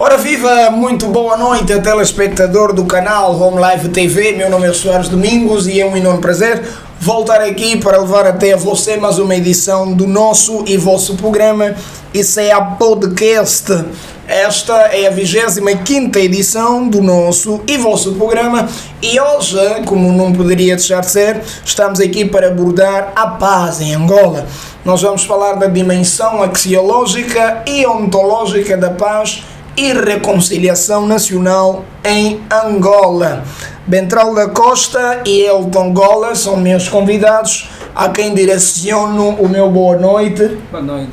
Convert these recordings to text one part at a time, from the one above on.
Ora viva, muito boa noite a telespectador do canal Home Live TV. Meu nome é Soares Domingos e é um enorme prazer voltar aqui para levar até a você mais uma edição do nosso e vosso programa. Isso é a podcast. Esta é a 25ª edição do nosso e vosso programa e hoje, como não poderia deixar de ser, estamos aqui para abordar a paz em Angola. Nós vamos falar da dimensão axiológica e ontológica da paz e reconciliação nacional em Angola. Bentral da Costa e Elton Gola são meus convidados, a quem direciono o meu boa noite. Boa noite.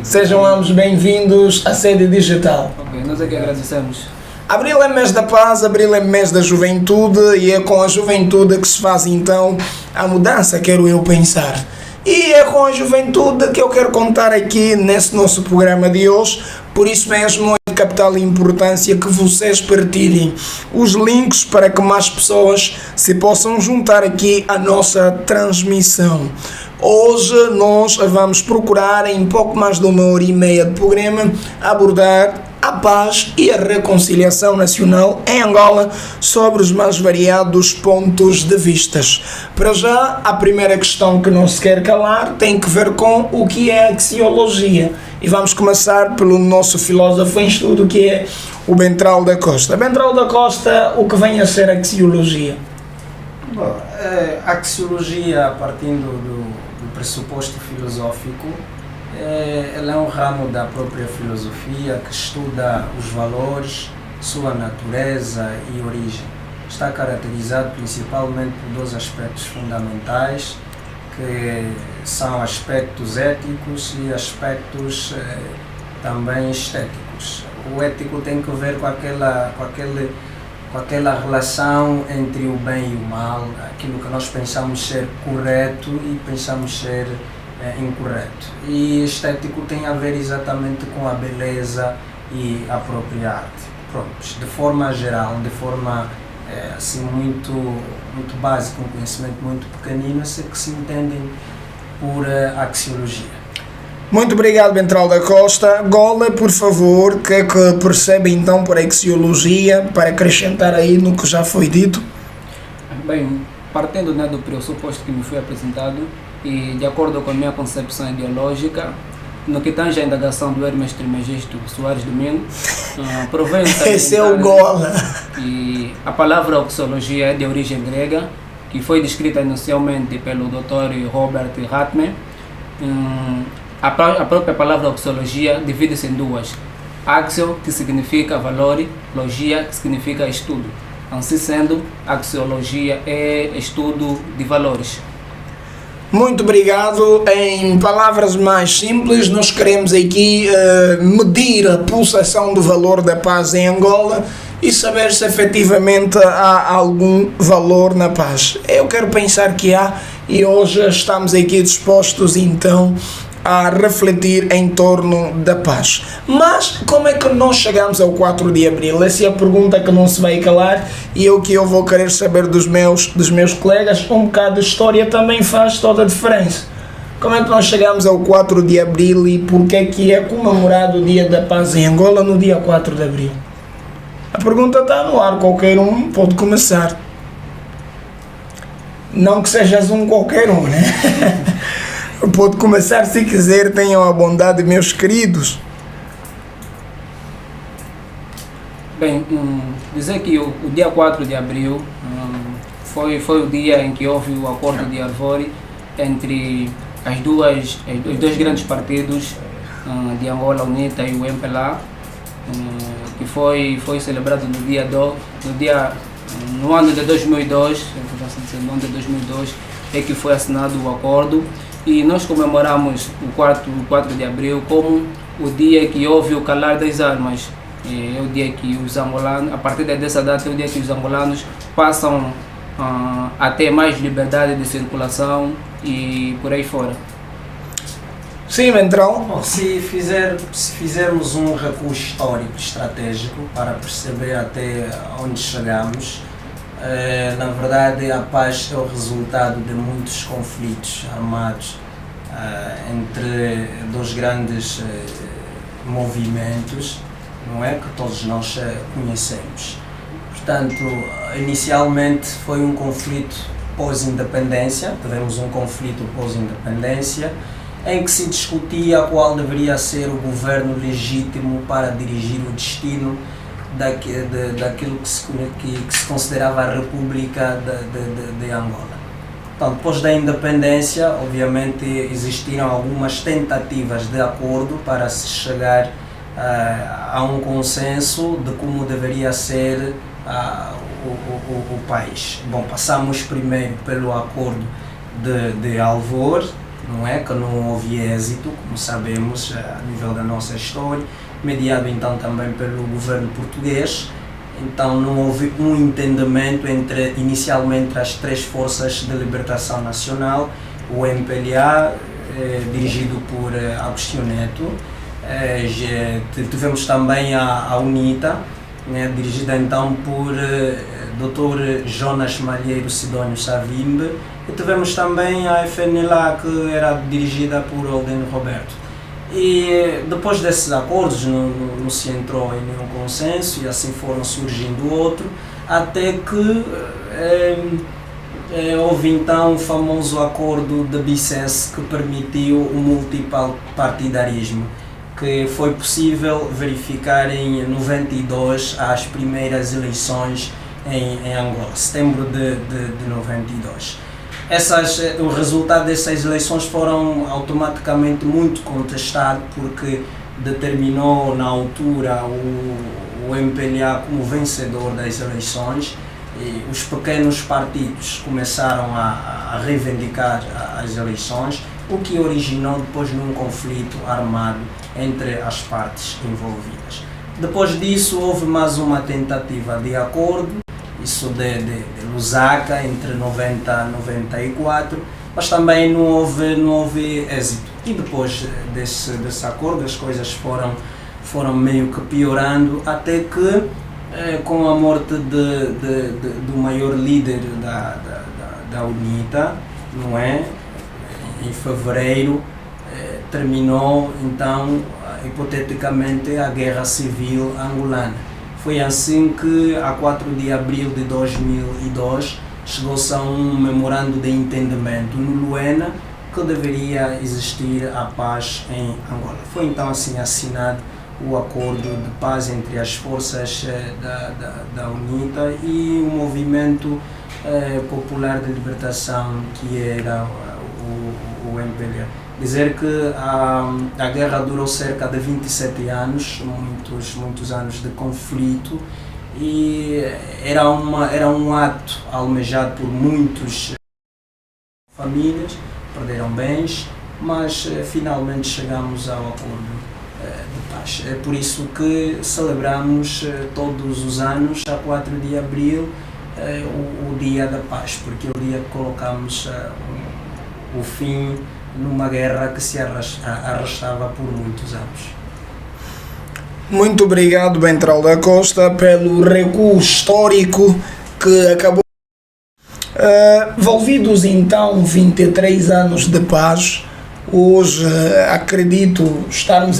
Sejam ambos bem-vindos à Sede Digital. Ok, nós é que agradecemos. Abril é mês da paz, abril é mês da juventude e é com a juventude que se faz então a mudança, quero eu pensar. E é com a juventude que eu quero contar aqui nesse nosso programa de hoje. Por isso mesmo é de capital importância que vocês partilhem os links para que mais pessoas se possam juntar aqui à nossa transmissão. Hoje nós vamos procurar, em pouco mais de 1h30 de programa, abordar a paz e a reconciliação nacional em Angola sobre os mais variados pontos de vistas. Para já, a primeira questão que não se quer calar tem que ver com o que é axiologia. E vamos começar pelo nosso filósofo em estudo, que é o Bentral da Costa. Bentral da Costa, o que vem a ser axiologia? Bom, a axiologia, partindo do pressuposto filosófico, ela é um ramo da própria filosofia que estuda os valores, sua natureza e origem. Está caracterizado principalmente por dois aspectos fundamentais, que são aspectos éticos e aspectos também estéticos. O ético tem que ver com aquela relação entre o bem e o mal, aquilo que nós pensamos ser correto e pensamos ser incorreto. E estético tem a ver exatamente com a beleza e a própria arte. Pronto, de forma geral, de forma assim muito básica, um conhecimento muito pequenino, é que se entendem por axiologia. Muito obrigado, Bentral da Costa. Gola, por favor, o que é que percebe então por axiologia, para acrescentar aí no que já foi dito? Bem, partindo do pressuposto que me foi apresentado e de acordo com a minha concepção ideológica, no que tange a indagação do Hermes Trismegisto Soares Domingos, provém esse é o Gola. E a palavra axiologia é de origem grega, que foi descrita inicialmente pelo Dr. Robert Hartmann. A própria palavra axiologia divide-se em duas: axio, que significa valor, logia, que significa estudo. Assim sendo, axiologia é estudo de valores. Muito obrigado. Em palavras mais simples, nós queremos aqui medir a pulsação do valor da paz em Angola e saber se efetivamente há algum valor na paz. Eu quero pensar que há e hoje estamos aqui dispostos então a refletir em torno da paz. Mas como é que nós chegamos ao 4 de Abril? Essa é a pergunta que não se vai calar e eu vou querer saber dos meus colegas. Um bocado de história também faz toda a diferença. Como é que nós chegamos ao 4 de Abril e porque é que é comemorado o Dia da Paz em Angola no dia 4 de Abril? A pergunta está no ar, qualquer um pode começar. Não que sejas um qualquer um, né? Pode começar se quiser, tenham a bondade, meus queridos. Bem, dizer que o dia 4 de abril foi o dia em que houve o acordo de Arvore entre os dois grandes partidos de Angola Unita e o MPLA, que foi celebrado no ano de 2002, no ano de 2002 é que foi assinado o acordo. E nós comemoramos o 4 de abril como o dia que houve o calar das armas. É o dia que os angolanos, a partir dessa data, é o dia que os angolanos passam a ter mais liberdade de circulação e por aí fora. Sim, Ventral. Bom, se fizermos um recuo histórico estratégico para perceber até onde chegamos, na verdade a paz é o resultado de muitos conflitos armados entre dois grandes movimentos não é? Que todos nós conhecemos. Portanto, inicialmente foi um conflito pós-independência, tivemos um conflito pós-independência, em que se discutia qual deveria ser o governo legítimo para dirigir o destino daquilo que se considerava a República de Angola. Então, depois da independência, obviamente existiram algumas tentativas de acordo para se chegar a um consenso de como deveria ser o país. Bom, passamos primeiro pelo acordo de Alvor, não é? Que não houve êxito, como sabemos, a nível da nossa história, mediado então também pelo governo português. Então não houve um entendimento inicialmente as três forças de libertação nacional, o MPLA, dirigido por Agostinho Neto, tivemos também a UNITA, né, dirigida então por Dr. Jonas Malheiro Sidónio Savimbe, e tivemos também a FNLA, que era dirigida por Aldeno Roberto. E depois desses acordos não se entrou em nenhum consenso, e assim foram surgindo outros, até que houve então o famoso acordo de Bicesse, que permitiu o multipartidarismo, que foi possível verificar em 92 as primeiras eleições em Angola, setembro de 92. O resultado dessas eleições foram automaticamente muito contestados, porque determinou na altura o MPLA como vencedor das eleições, e os pequenos partidos começaram a reivindicar as eleições, o que originou depois num conflito armado entre as partes envolvidas. Depois disso houve mais uma tentativa de acordo, isso de Lusaka, entre 90 e 94, mas também não houve êxito. E depois desse acordo as coisas foram meio que piorando, até que com a morte do maior líder da UNITA, não é? Em fevereiro, terminou então hipoteticamente a Guerra Civil Angolana. Foi assim que, a 4 de abril de 2002, chegou-se a um memorando de entendimento no Luena, que deveria existir a paz em Angola. Foi então assim assinado o acordo de paz entre as forças da UNITA e o movimento popular de libertação, que era o MPLA. Dizer que a guerra durou cerca de 27 anos, muitos anos de conflito, e era um ato almejado por muitas famílias, perderam bens, mas finalmente chegamos ao acordo de paz. É por isso que celebramos todos os anos, a 4 de abril, o Dia da Paz, porque é o dia que colocamos o fim numa guerra que se arrastava por muitos anos. Muito obrigado, Bentral da Costa, pelo recuo histórico que acabou. Envolvidos então 23 anos de paz, hoje acredito estarmos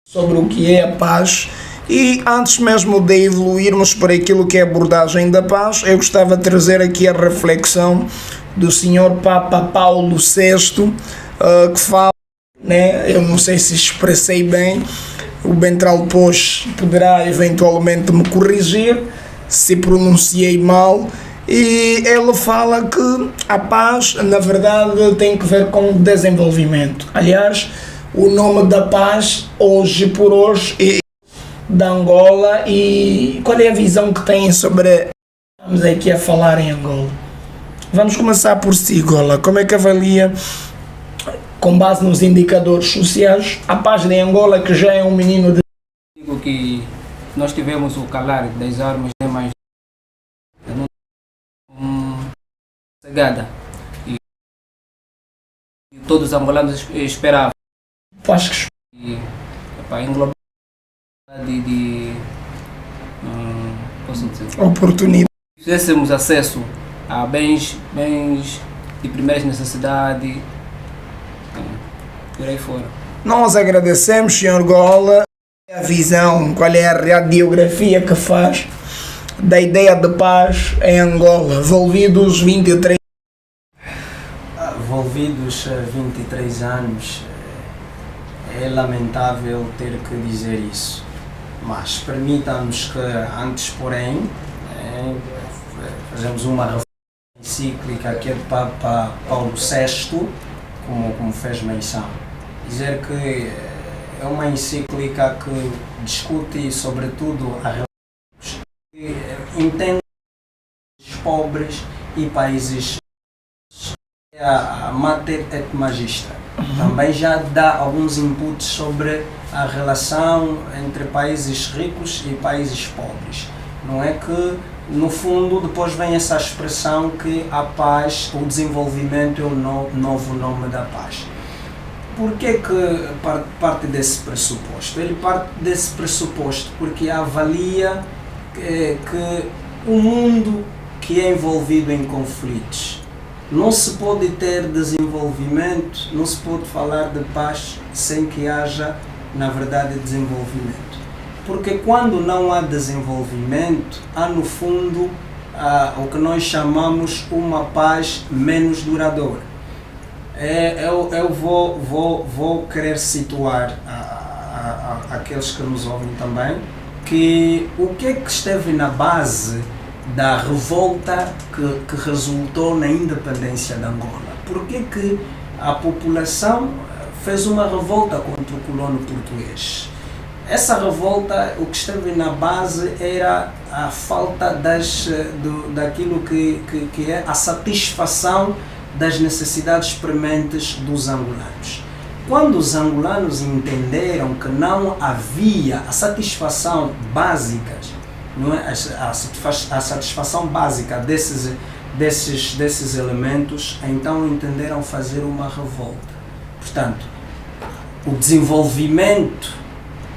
sobre o que é a paz. E antes mesmo de evoluirmos para aquilo que é a abordagem da paz, eu gostava de trazer aqui a reflexão do Sr. Papa Paulo VI, que fala, né, eu não sei se expressei bem, o Bentral depois poderá eventualmente me corrigir se pronunciei mal, e ele fala que a paz na verdade tem que ver com desenvolvimento. Aliás, o nome da paz hoje por hoje da Angola, e qual é a visão que têm sobre, estamos aqui a falar em Angola. Vamos começar por si, Gola. Como é que avalia, com base nos indicadores sociais, a paz de Angola, que já é um menino de... Digo que nós tivemos o calar das armas, né, mas cegada, e todos os angolanos esperavam. Acho que Englobar posso dizer, oportunidade. Se tivéssemos acesso a bens de primeiras necessidades, por aí fora. Nós agradecemos, Sr. Gola. A visão, qual é a radiografia que faz da ideia de paz em Angola, envolvidos 23 Envolvidos 23 anos, é lamentável ter que dizer isso, mas permita-nos que antes, porém, fazemos uma reforma encíclica que é do Papa Paulo VI, como fez menção. Dizer que é uma encíclica que discute sobretudo a relação que entende os pobres e países. A Mater et Magistra também já dá alguns inputs sobre a relação entre países ricos e países pobres. Não é que, no fundo, depois vem essa expressão que a paz, o desenvolvimento é o novo nome da paz. Por que parte desse pressuposto? Ele parte desse pressuposto porque avalia que o mundo que é envolvido em conflitos não se pode ter desenvolvimento, não se pode falar de paz sem que haja, na verdade, desenvolvimento. Porque quando não há desenvolvimento, há no fundo o que nós chamamos uma paz menos duradoura. Eu vou querer situar aqueles que nos ouvem também, que o que é que esteve na base da revolta que resultou na independência de Angola. Por que a população fez uma revolta contra o colono português? Essa revolta, o que esteve na base era a falta daquilo que é a satisfação das necessidades prementes dos angolanos. Quando os angolanos entenderam que não havia a satisfação básica, não é? A satisfação básica desses elementos, então entenderam fazer uma revolta. Portanto, o desenvolvimento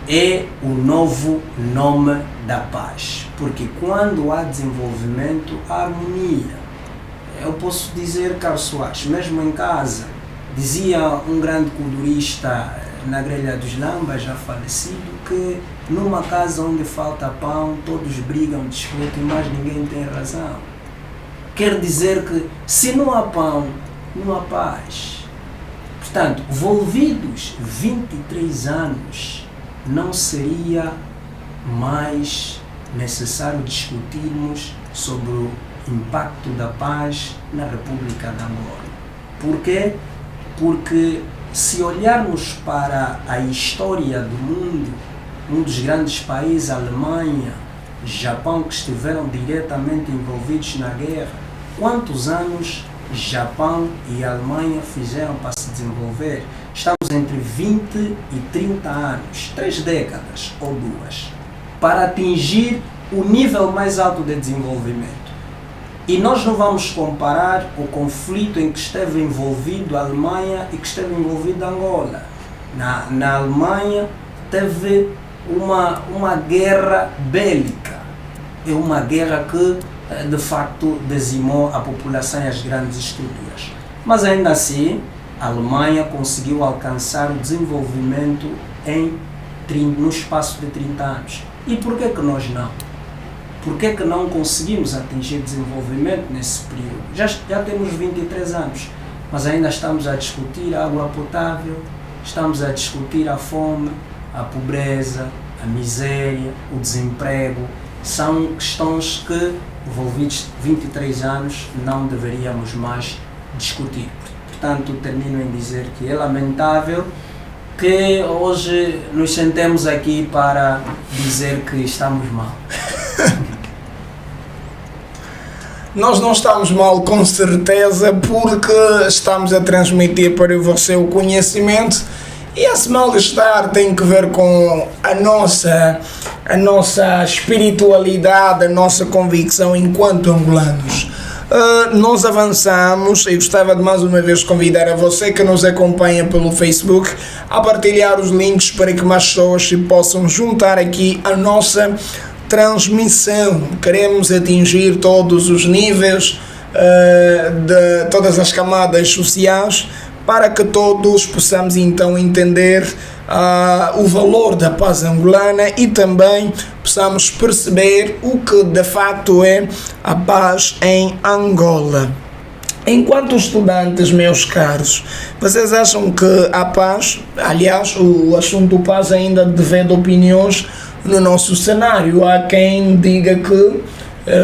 é o novo nome da paz, porque quando há desenvolvimento, há harmonia. Eu posso dizer, Carlos Soares, mesmo em casa, dizia um grande culturista na grelha dos Lambas, já falecido, que numa casa onde falta pão, todos brigam, discutem, mas ninguém tem razão. Quer dizer que se não há pão, não há paz. Portanto, envolvidos 23 anos, não seria mais necessário discutirmos sobre o impacto da paz na República de Angola. Por quê? Porque se olharmos para a história do mundo, um dos grandes países, a Alemanha, Japão, que estiveram diretamente envolvidos na guerra, quantos anos Japão e Alemanha fizeram para se desenvolver? Estamos entre 20 e 30 anos, 3 décadas ou 2, para atingir o nível mais alto de desenvolvimento. E nós não vamos comparar o conflito em que esteve envolvido a Alemanha e que esteve envolvido a Angola. Na Alemanha teve uma guerra bélica. É uma guerra que, de facto, dizimou a população e as grandes estruturas. Mas ainda assim, a Alemanha conseguiu alcançar o desenvolvimento no espaço de 30 anos. E por que nós não? Por que não conseguimos atingir desenvolvimento nesse período? Já temos 23 anos, mas ainda estamos a discutir a água potável, estamos a discutir a fome, a pobreza, a miséria, o desemprego. São questões que, envolvidos 23 anos, não deveríamos mais discutir. Portanto, termino em dizer que é lamentável que hoje nos sentemos aqui para dizer que estamos mal. Nós não estamos mal, com certeza, porque estamos a transmitir para você o conhecimento, e esse mal-estar tem que ver com a nossa espiritualidade, a nossa convicção enquanto angolanos. Nós avançamos e gostava de mais uma vez convidar a você que nos acompanha pelo Facebook a partilhar os links para que mais pessoas se possam juntar aqui à nossa transmissão. Queremos atingir todos os níveis, de todas as camadas sociais, para que todos possamos então entender o valor da paz angolana e também possamos perceber o que de facto é a paz em Angola. Enquanto estudantes, meus caros, vocês acham que a paz, aliás, o assunto paz ainda divide opiniões no nosso cenário? Há quem diga que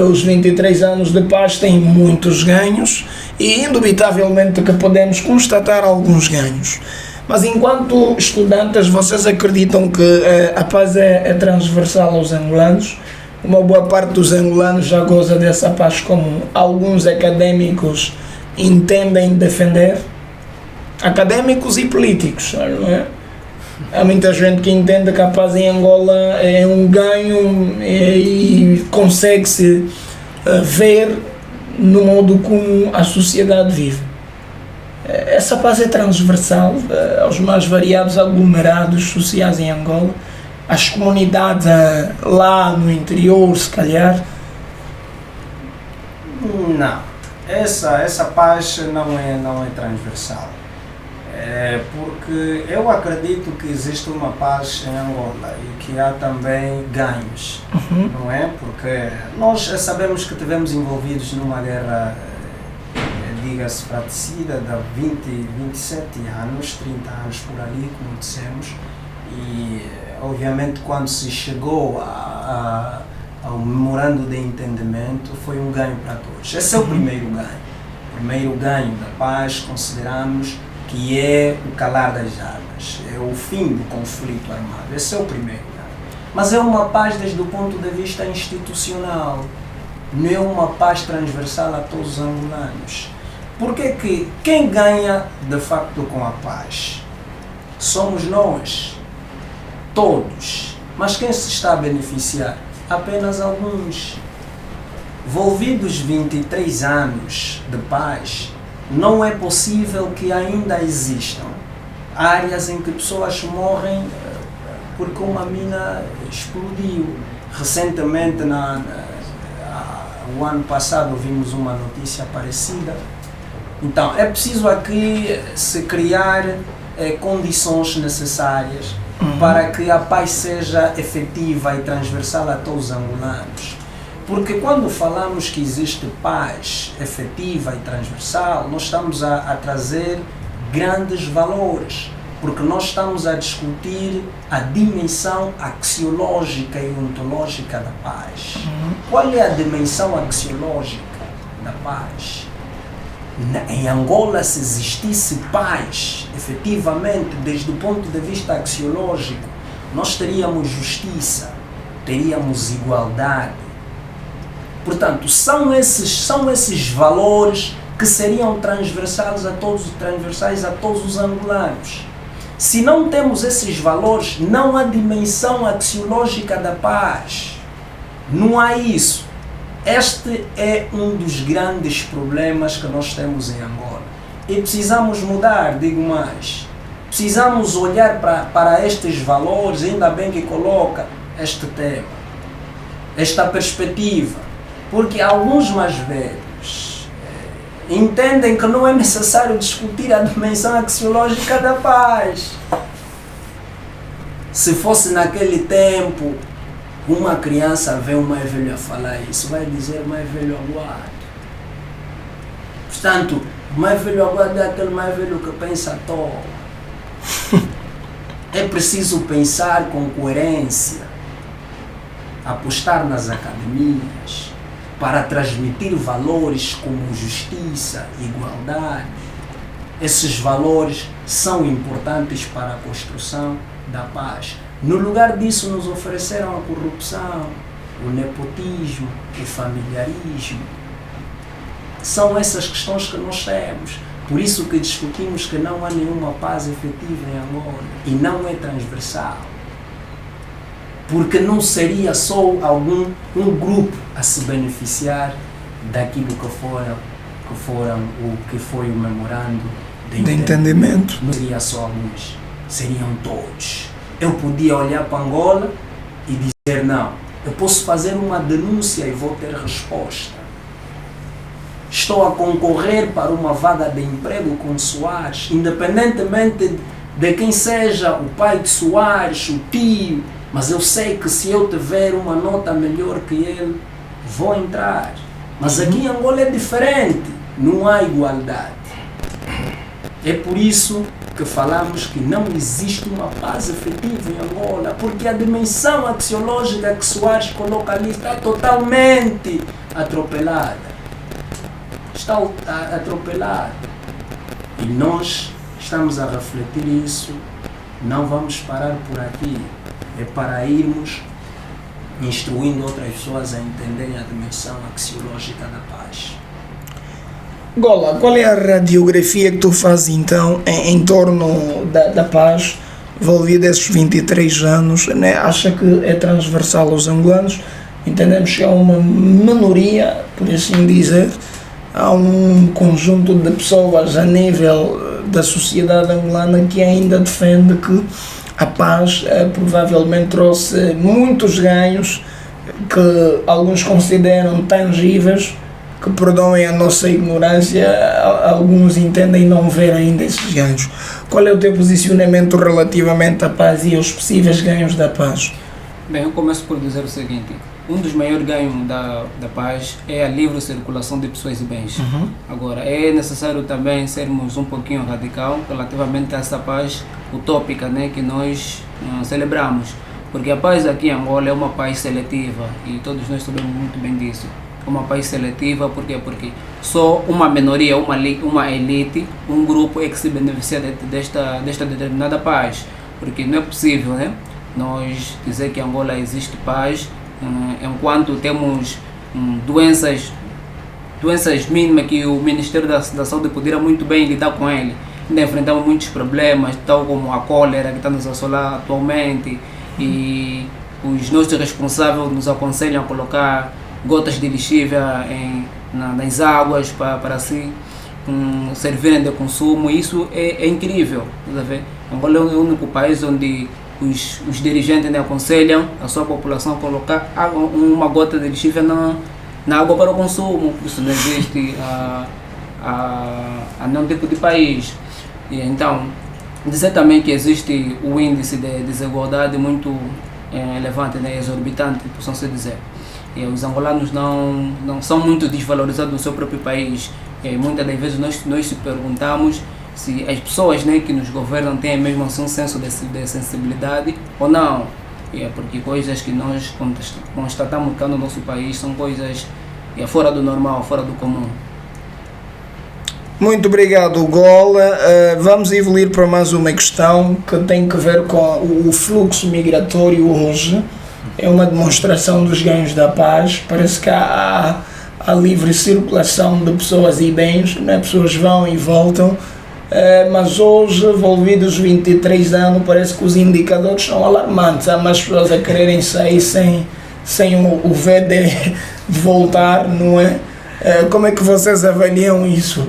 os 23 anos de paz têm muitos ganhos e indubitavelmente que podemos constatar alguns ganhos. Mas enquanto estudantes, vocês acreditam que a paz é transversal aos angolanos? Uma boa parte dos angolanos já goza dessa paz, como alguns académicos entendem defender, académicos e políticos, não é? Há muita gente que entende que a paz em Angola é um ganho e consegue-se ver no modo como a sociedade vive. Essa paz é transversal aos mais variados aglomerados sociais em Angola, às comunidades lá no interior, se calhar. Não. Essa paz não é transversal, porque eu acredito que existe uma paz em Angola e que há também ganhos, não é? Porque nós sabemos que estivemos envolvidos numa guerra, diga-se fratricida, de 27 anos, 30 anos por ali, como dissemos, e obviamente quando se chegou ao memorando de entendimento foi um ganho para todos. Esse é o primeiro ganho. O primeiro ganho da paz consideramos que é o calar das armas, é o fim do conflito armado. Esse é o primeiro ganho. Mas é uma paz desde o ponto de vista institucional, não é uma paz transversal a todos os angolanos. Porque que quem ganha de facto com a paz somos nós, todos. Mas quem se está a beneficiar? Apenas alguns. Envolvidos 23 anos de paz, não é possível que ainda existam áreas em que pessoas morrem porque uma mina explodiu. Recentemente, o ano passado, vimos uma notícia parecida. Então, é preciso aqui se criar condições necessárias para que a paz seja efetiva e transversal a todos os angolanos. Porque quando falamos que existe paz efetiva e transversal, nós estamos a trazer grandes valores, porque nós estamos a discutir a dimensão axiológica e ontológica da paz. Qual é a dimensão axiológica da paz? Em Angola, se existisse paz, efetivamente, desde o ponto de vista axiológico, nós teríamos justiça, teríamos igualdade. Portanto, são esses valores que seriam transversais a todos os angolanos. Se não temos esses valores, não há dimensão axiológica da paz. Não há isso. Este é um dos grandes problemas que nós temos em Angola. E precisamos mudar, digo mais. Precisamos olhar para estes valores, ainda bem que coloca este tema, esta perspectiva. Porque alguns mais velhos entendem que não é necessário discutir a dimensão axiológica da paz. Se fosse naquele tempo, uma criança vê um mais velho a falar isso, vai dizer mais velho aguardo. Portanto, o mais velho aguardo é aquele mais velho que pensa à toa. É preciso pensar com coerência, apostar nas academias, para transmitir valores como justiça, igualdade. Esses valores são importantes para a construção da paz. No lugar disso, nos ofereceram a corrupção, o nepotismo, o familiarismo. São essas questões que nós temos. Por isso que discutimos que não há nenhuma paz efetiva em Angola e não é transversal. Porque não seria só um grupo a se beneficiar daquilo que foi o memorando de entendimento. Não seria só alguns, seriam todos. Eu podia olhar para Angola e dizer não, eu posso fazer uma denúncia e vou ter resposta. Estou a concorrer para uma vaga de emprego com Soares, independentemente de quem seja o pai de Soares, o tio, mas eu sei que se eu tiver uma nota melhor que ele, vou entrar. Mas aqui em Angola é diferente, não há igualdade. É por isso que falamos que não existe uma paz efetiva em Angola, porque a dimensão axiológica que Soares coloca ali está totalmente atropelada. Está atropelada. E nós estamos a refletir isso, não vamos parar por aqui. É para irmos instruindo outras pessoas a entenderem a dimensão axiológica da paz. Gola, qual é a radiografia que tu fazes então em torno da paz, envolvida esses 23 anos, né? Acha que é transversal aos angolanos? Entendemos que há uma minoria, por assim dizer, há um conjunto de pessoas a nível da sociedade angolana que ainda defende que a paz provavelmente trouxe muitos ganhos que alguns consideram tangíveis, que perdoem a nossa ignorância, alguns entendem não ver ainda esses ganhos. Qual é o teu posicionamento relativamente à paz e aos possíveis ganhos da paz? Bem, eu começo por dizer o seguinte: um dos maiores ganhos da paz é a livre circulação de pessoas e bens. Agora, é necessário também sermos um pouquinho radical relativamente a essa paz utópica, né, que nós celebramos. Porque a paz aqui em Angola é uma paz seletiva e todos nós sabemos muito bem disso. É uma paz seletiva, por quê? Porque só uma minoria, uma elite, um grupo é que se beneficia desta determinada paz. Porque não é possível, né, nós dizer que em Angola existe paz enquanto temos doenças mínimas que o Ministério da Saúde poderia muito bem lidar com ele. Ainda enfrentamos muitos problemas, tal como a cólera que está nos assolar atualmente, e os nossos responsáveis nos aconselham a colocar gotas de lixívia nas águas para assim servirem de consumo. Isso é incrível. Angola é o único país onde os dirigentes, né, aconselham a sua população a colocar uma gota de lixívia na água para o consumo. Isso não existe a nenhum tipo de país. E então, dizer também que existe o índice de desigualdade muito elevante, né, exorbitante, possam-se dizer. E os angolanos não são muito desvalorizados no seu próprio país. Muitas das vezes nós se perguntamos se as pessoas, né, que nos governam têm mesmo assim um senso de sensibilidade ou não. Porque coisas que nós constatamos cá no nosso país são coisas fora do normal, fora do comum. Muito obrigado, Gola. Vamos evoluir para mais uma questão que tem que ver com o fluxo migratório hoje. É uma demonstração dos ganhos da paz. Parece que há livre circulação de pessoas e bens, né? Pessoas vão e voltam, mas hoje, envolvidos 23 anos, parece que os indicadores são alarmantes. Há mais pessoas a quererem sair sem o ver de voltar, não é? Como é que vocês avaliam isso?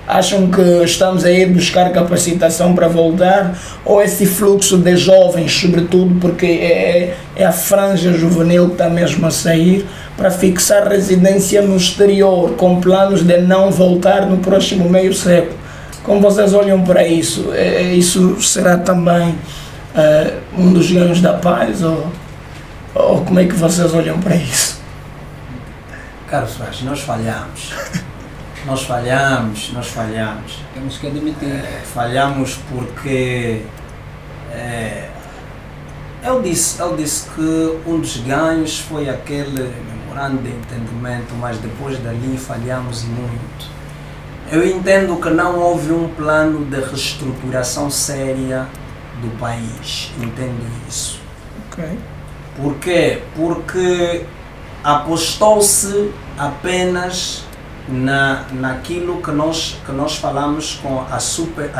Acham que estamos a ir buscar capacitação para voltar? Ou esse fluxo de jovens, sobretudo, porque é a franja juvenil que está mesmo a sair, para fixar residência no exterior, com planos de não voltar no próximo meio século? Como vocês olham para isso? Isso será também um dos ganhos da paz? Ou como é que vocês olham para isso? Carlos Vaz, nós falhamos. Nós falhamos. Temos que admitir. Falhamos porque ele disse que um dos ganhos foi aquele memorando de entendimento, mas depois dali falhamos muito. Eu entendo que não houve um plano de reestruturação séria do país. Entendo isso. Ok. Por quê? Porque apostou-se apenas naquilo que nós falamos com as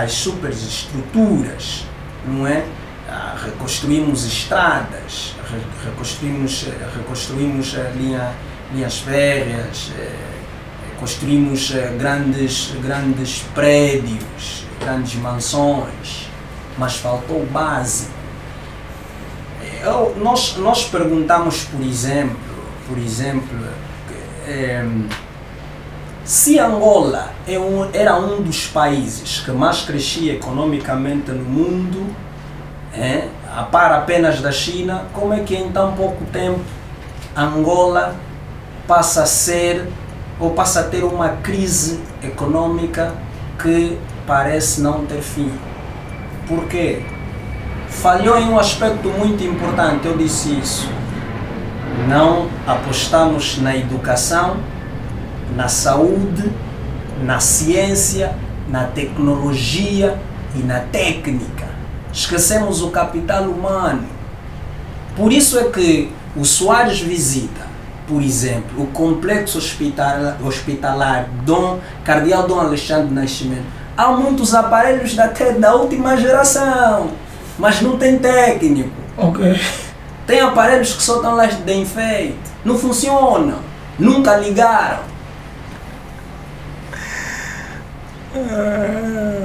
superestruturas, não é? Reconstruímos estradas, reconstruímos linhas férreas, construímos grandes prédios, grandes mansões, mas faltou base. Nós perguntamos, por exemplo, Se Angola era um dos países que mais crescia economicamente no mundo, a par apenas da China, como é que em tão pouco tempo Angola passa a ter uma crise econômica que parece não ter fim? Por quê? Falhou em um aspecto muito importante, eu disse isso. Não apostamos na educação, na saúde, na ciência, na tecnologia e na técnica. Esquecemos o capital humano. Por isso é que o Soares visita, por exemplo, o complexo hospitalar Cardeal Dom Alexandre Nascimento. Há muitos aparelhos da última geração, mas não tem técnico. Ok. Tem aparelhos que só estão lá de enfeite, não funcionam, nunca ligaram.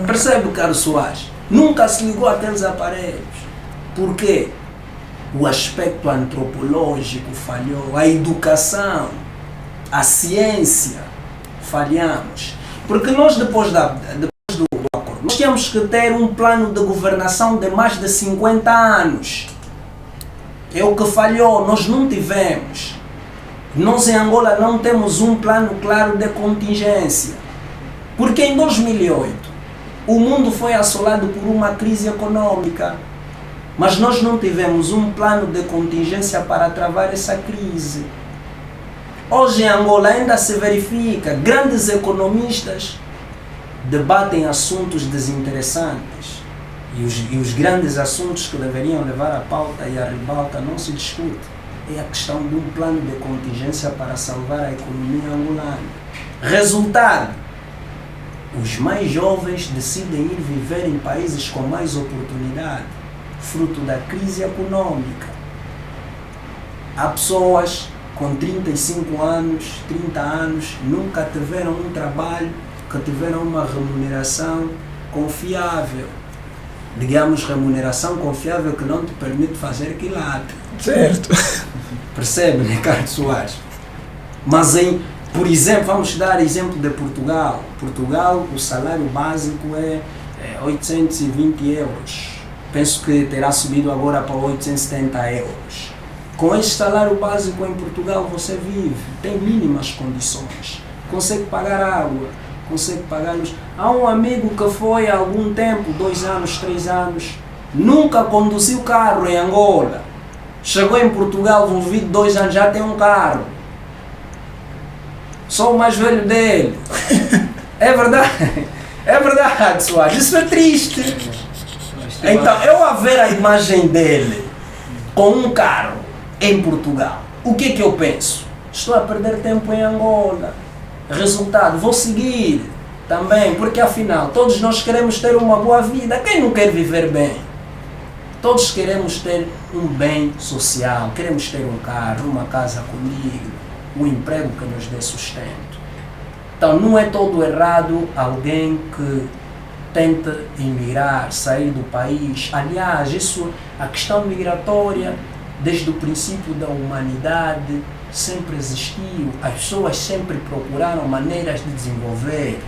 Percebe, caro Soares? Nunca se ligou àqueles aparelhos. Por quê? O aspecto antropológico falhou, a educação, a ciência, falhamos. Porque nós, depois do acordo, nós tínhamos que ter um plano de governação de mais de 50 anos. É o que falhou, nós não tivemos. Nós em Angola não temos um plano claro de contingência. Porque em 2008, o mundo foi assolado por uma crise econômica. Mas nós não tivemos um plano de contingência para travar essa crise. Hoje em Angola ainda se verifica, grandes economistas debatem assuntos desinteressantes. E os grandes assuntos que deveriam levar a pauta e a ribalta não se discute. É a questão de um plano de contingência para salvar a economia angolana. Resultado: os mais jovens decidem ir viver em países com mais oportunidade, fruto da crise econômica. Há pessoas com 35 anos, 30 anos, nunca tiveram um trabalho que tiveram uma remuneração confiável. Digamos, remuneração confiável que não te permite fazer quilate. Certo. Percebe, Ricardo Soares? Mas por exemplo, vamos dar exemplo de Portugal. Portugal, o salário básico é 820 euros. Penso que terá subido agora para 870 euros. Com este salário básico em Portugal você vive, tem mínimas condições. Consegue pagar água, consegue pagar luz. Há um amigo que foi há algum tempo, 2 anos, 3 anos, nunca conduziu carro em Angola. Chegou em Portugal, envolvido 2 anos, já tem um carro. Sou o mais velho dele. É verdade. É verdade, Soares. Isso é triste. Então, eu a ver a imagem dele com um carro em Portugal, o que é que eu penso? Estou a perder tempo em Angola. Resultado, vou seguir também, porque afinal, todos nós queremos ter uma boa vida. Quem não quer viver bem? Todos queremos ter um bem social, queremos ter um carro, uma casa comigo, um emprego que nos dê sustento. Então não é todo errado alguém que tenta emigrar, sair do país. Aliás, a questão migratória, desde o princípio da humanidade, sempre existiu. As pessoas sempre procuraram maneiras de desenvolver.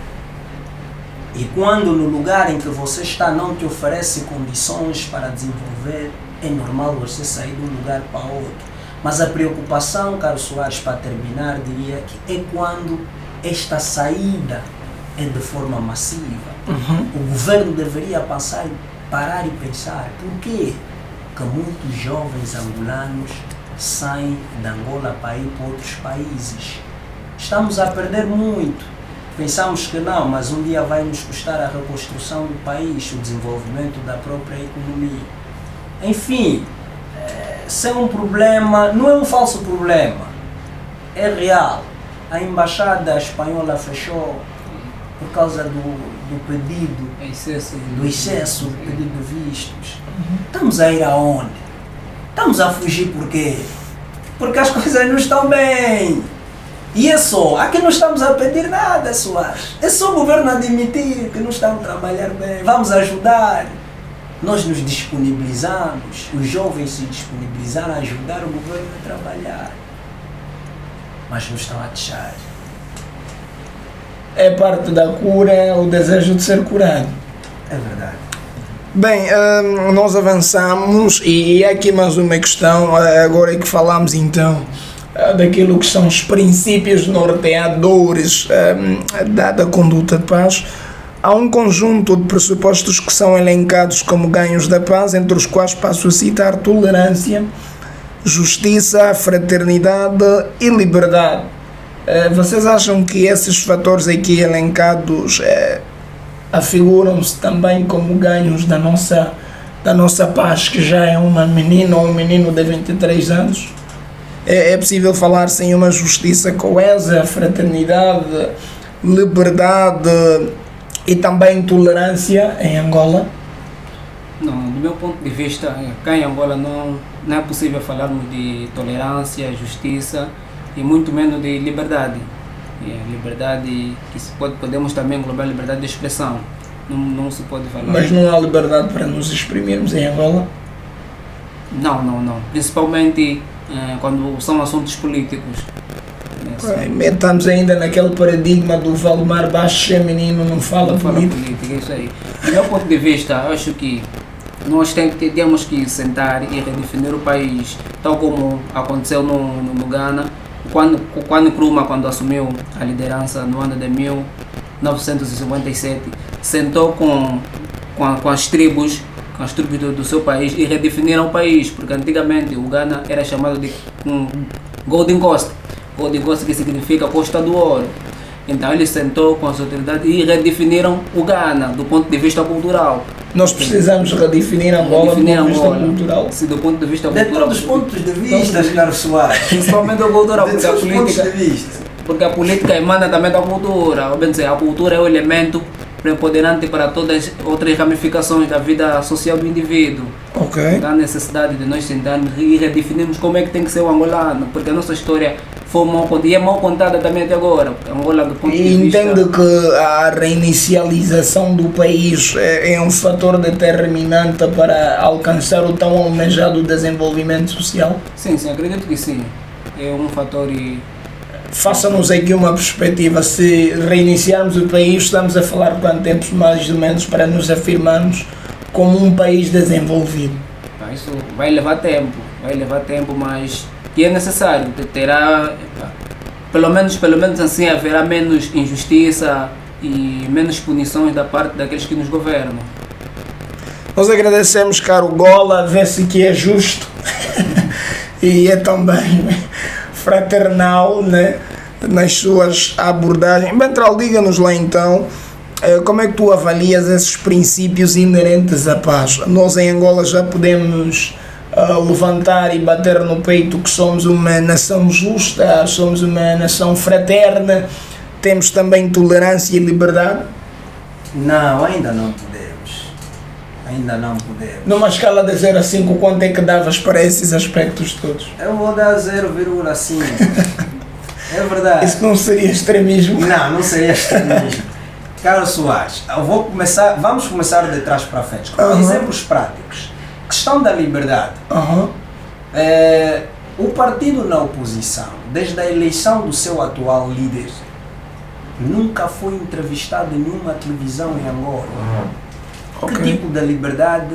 E quando no lugar em que você está não te oferece condições para desenvolver, é normal você sair de um lugar para outro. Mas a preocupação, caro Soares, para terminar, diria que é quando esta saída é de forma massiva. O governo deveria parar e pensar por quê que muitos jovens angolanos saem de Angola para ir para outros países. Estamos a perder muito. Pensamos que não, mas um dia vai nos custar a reconstrução do país, o desenvolvimento da própria economia. Enfim, isso é um problema, não é um falso problema, é real. A embaixada espanhola fechou por causa do pedido, do excesso de pedido de vistos. Estamos a ir aonde? Estamos a fugir por quê? Porque as coisas não estão bem. E é só, aqui não estamos a pedir nada, Soares. É só o governo admitir que não estamos a trabalhar bem. Vamos ajudar. Nós nos disponibilizamos, os jovens se disponibilizaram a ajudar o governo a trabalhar. Mas não estão a deixar. é parte da cura, o desejo de ser curado. É verdade. Bem, nós avançamos e aqui mais uma questão, agora que falamos então daquilo que são os princípios norteadores da conduta de paz. Há um conjunto de pressupostos que são elencados como ganhos da paz, entre os quais passo a citar tolerância, justiça, fraternidade e liberdade. Vocês acham que esses fatores aqui elencados afiguram-se também como ganhos da nossa paz, que já é uma menina ou um menino de 23 anos? É possível falar sem uma justiça coesa, fraternidade, liberdade e também tolerância em Angola? Não, do meu ponto de vista, cá em Angola não é possível falarmos de tolerância, justiça e muito menos de liberdade. Liberdade que podemos também englobar liberdade de expressão. Não se pode falar. Mas não há liberdade para nos exprimirmos em Angola? Não. Principalmente quando são assuntos políticos. Estamos ainda naquele paradigma do Valdemar Baixo, menino, não fala política. É isso aí. Do meu ponto de vista, acho que nós temos que sentar e redefinir o país, tal como aconteceu no Ghana, quando Nkrumah, quando assumiu a liderança no ano de 1957, sentou com as tribos do seu país e redefiniram o país, porque antigamente o Ghana era chamado de Golden Coast. Golden Coast, que significa Costa do Ouro. Então ele sentou com as autoridades e redefiniram o Ghana do ponto de vista cultural. Nós precisamos redefinir Angola do ponto de vista cultural. Sim, do ponto de vista cultural. De todos os pontos de vista, Carlos Soares. Principalmente o cultural, porque todos os pontos de vista. Porque a política emana também da cultura. Ou bem dizer, a cultura é o elemento preponderante para todas as outras ramificações da vida social do indivíduo. Ok. Há necessidade de nós sentarmos e redefinirmos como é que tem que ser o angolano, porque a nossa história foi mal contada e é mal contada também até agora. Angola, do ponto de vista... Entendo que a reinicialização do país é um fator determinante para alcançar o tão almejado desenvolvimento social? Sim, acredito que sim. É um fator e... Faça-nos aqui uma perspectiva. Se reiniciarmos o país, estamos a falar quanto tempo mais ou menos para nos afirmarmos como um país desenvolvido? Isso vai levar tempo, mas que é necessário. Terá, pelo menos assim, haverá menos injustiça e menos punições da parte daqueles que nos governam. Nós agradecemos, caro Gola, vê-se que é justo e é também fraternal, né, nas suas abordagens. Bentral, diga-nos lá então, como é que tu avalias esses princípios inerentes à paz? Nós em Angola já podemos levantar e bater no peito que somos uma nação justa, somos uma nação fraterna, temos também tolerância e liberdade? Não, ainda não podemos. Numa escala de 0 a 5, quanto é que davas para esses aspectos todos? Eu vou dar 0,5. É verdade. Isso não seria extremismo? Não seria extremismo. Carlos Soares, vamos começar de trás para frente. Com exemplos práticos. Questão da liberdade. O partido na oposição, desde a eleição do seu atual líder, nunca foi entrevistado em nenhuma televisão em Angola. Que tipo de liberdade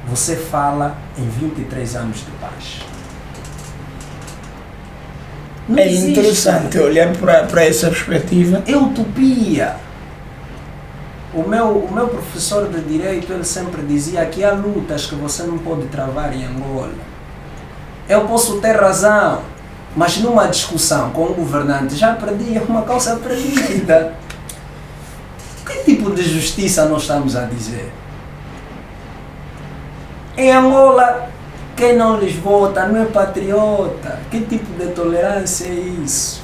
você fala em 23 anos de paz? Não existe. Interessante olhar para essa perspectiva. É utopia. O meu professor de Direito, ele sempre dizia que há lutas que você não pode travar em Angola. Eu posso ter razão, mas numa discussão com o governante já perdi, é uma causa perdida. Que tipo de justiça nós estamos a dizer? Em Angola, quem não lhes vota não é patriota. Que tipo de tolerância é isso?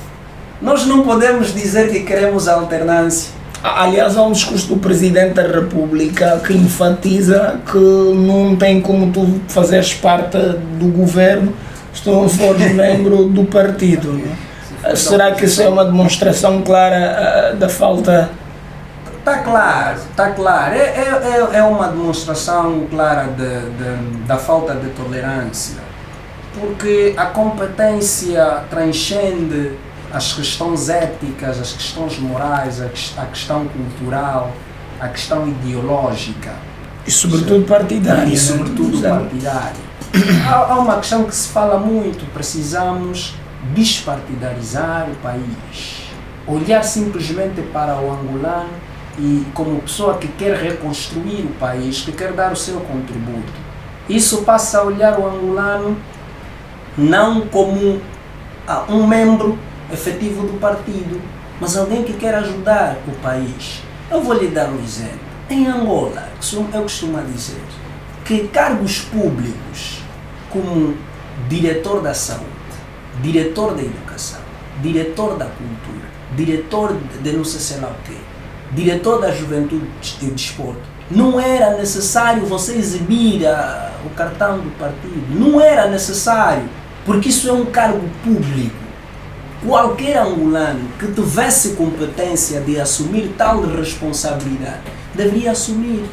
Nós não podemos dizer que queremos alternância. Aliás, há um discurso do Presidente da República que enfatiza que não tem como tu fazeres parte do governo se tu não fores membro do partido. Não? Será que isso é uma demonstração clara da falta... Está claro. É uma demonstração clara da falta de tolerância, porque a competência transcende as questões éticas, as questões morais, a questão cultural, a questão ideológica. E sobretudo partidária. E sobretudo partidária. Há uma questão que se fala muito, precisamos despartidarizar o país. Olhar simplesmente para o angolano e como pessoa que quer reconstruir o país, que quer dar o seu contributo. Isso passa a olhar o angolano não como um membro efetivo do partido, mas alguém que quer ajudar o país. Eu vou lhe dar um exemplo. Em Angola, eu costumo dizer que cargos públicos como diretor da saúde, diretor da educação, diretor da cultura, diretor de não sei lá o quê, diretor da juventude e desporto, não era necessário você exibir o cartão do partido, não era necessário, porque isso é um cargo público. Qualquer angolano que tivesse competência de assumir tal responsabilidade deveria assumir.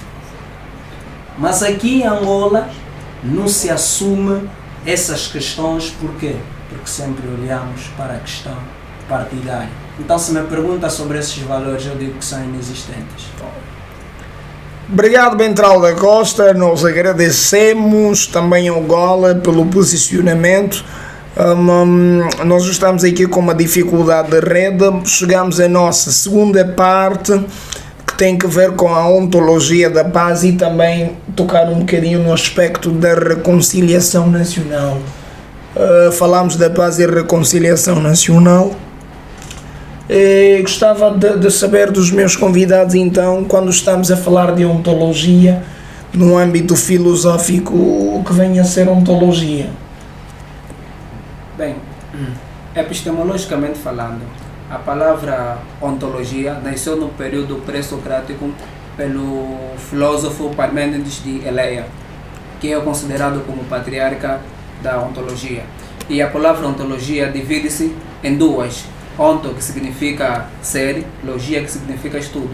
Mas aqui em Angola não se assume essas questões. Por quê? Porque sempre olhamos para a questão partidária. Então, se me pergunta sobre esses valores, eu digo que são inexistentes. Obrigado, Bentral da Costa. Nós agradecemos também ao Gola pelo posicionamento. Nós estamos aqui com uma dificuldade de rede. Chegamos à nossa segunda parte, que tem que ver com a ontologia da paz e também tocar um bocadinho no aspecto da reconciliação nacional. Falamos da paz e reconciliação nacional. Gostava de saber dos meus convidados, então, quando estamos a falar de ontologia, no âmbito filosófico, o que vem a ser ontologia? Bem, epistemologicamente falando, a palavra ontologia nasceu no período pré-socrático pelo filósofo Parmênides de Eleia, que é considerado como patriarca da ontologia. E a palavra ontologia divide-se em duas: onto, que significa ser, logia, que significa estudo.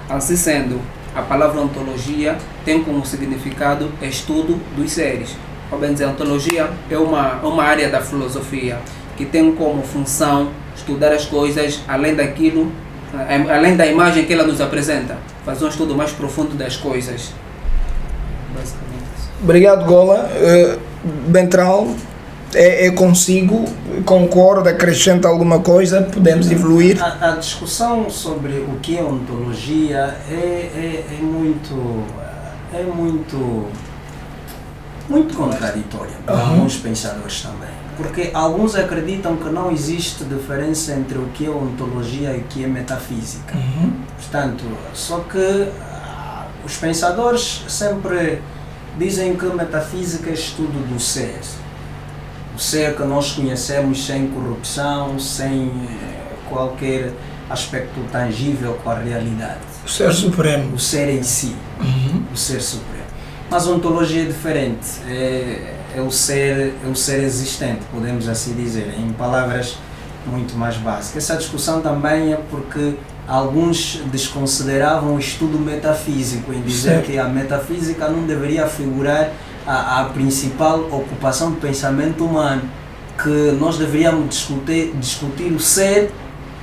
Assim sendo, a palavra ontologia tem como significado estudo dos seres. Ou bem dizer, ontologia é uma área da filosofia que tem como função estudar as coisas além daquilo, além da imagem que ela nos apresenta, fazer um estudo mais profundo das coisas. Basicamente. Obrigado, Gola. Bentral, é consigo, concorda, acrescenta alguma coisa, podemos evoluir? A discussão sobre o que é ontologia é muito contraditória para alguns pensadores também, porque alguns acreditam que não existe diferença entre o que é ontologia e o que é metafísica. Portanto, só que os pensadores sempre dizem que metafísica é estudo do ser. O ser que nós conhecemos sem corrupção, sem qualquer aspecto tangível com a realidade. O ser supremo. O ser em si. O ser supremo. Mas a ontologia é diferente. É o ser existente, podemos assim dizer, em palavras muito mais básicas. Essa discussão também é porque alguns desconsideravam o estudo metafísico em dizer que a metafísica não deveria figurar a principal ocupação do pensamento humano, que nós deveríamos discutir o ser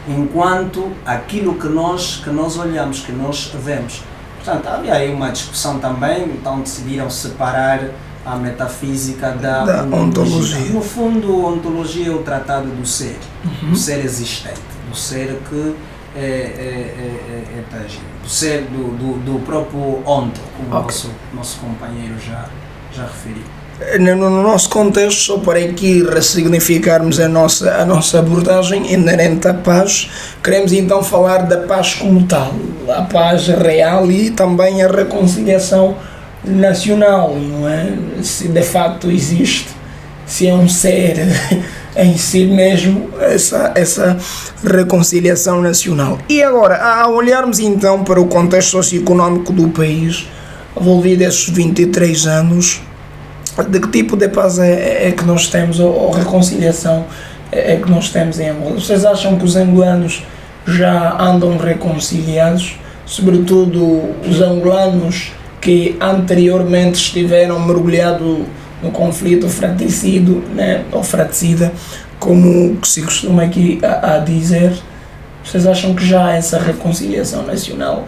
enquanto aquilo que nós olhamos, que nós vemos. Portanto, havia aí uma discussão também, então decidiram separar a metafísica da ontologia. No fundo, a ontologia é o tratado do ser, do ser existente, do ser que é tangível, do ser do próprio onto, como o nosso companheiro já referiu. No nosso contexto, só para aqui ressignificarmos a nossa abordagem inerente à paz, queremos então falar da paz como tal, a paz real e também a reconciliação nacional, não é? Se de facto existe, se é um ser em si mesmo, essa reconciliação nacional. E agora, ao olharmos então para o contexto socioeconómico do país, envolvido esses 23 anos, de que tipo de paz é que nós temos, ou reconciliação é que nós temos em Angola? Vocês acham que os angolanos já andam reconciliados, sobretudo os angolanos que anteriormente estiveram mergulhados no conflito fratricida, como que se costuma aqui a dizer, vocês acham que já há essa reconciliação nacional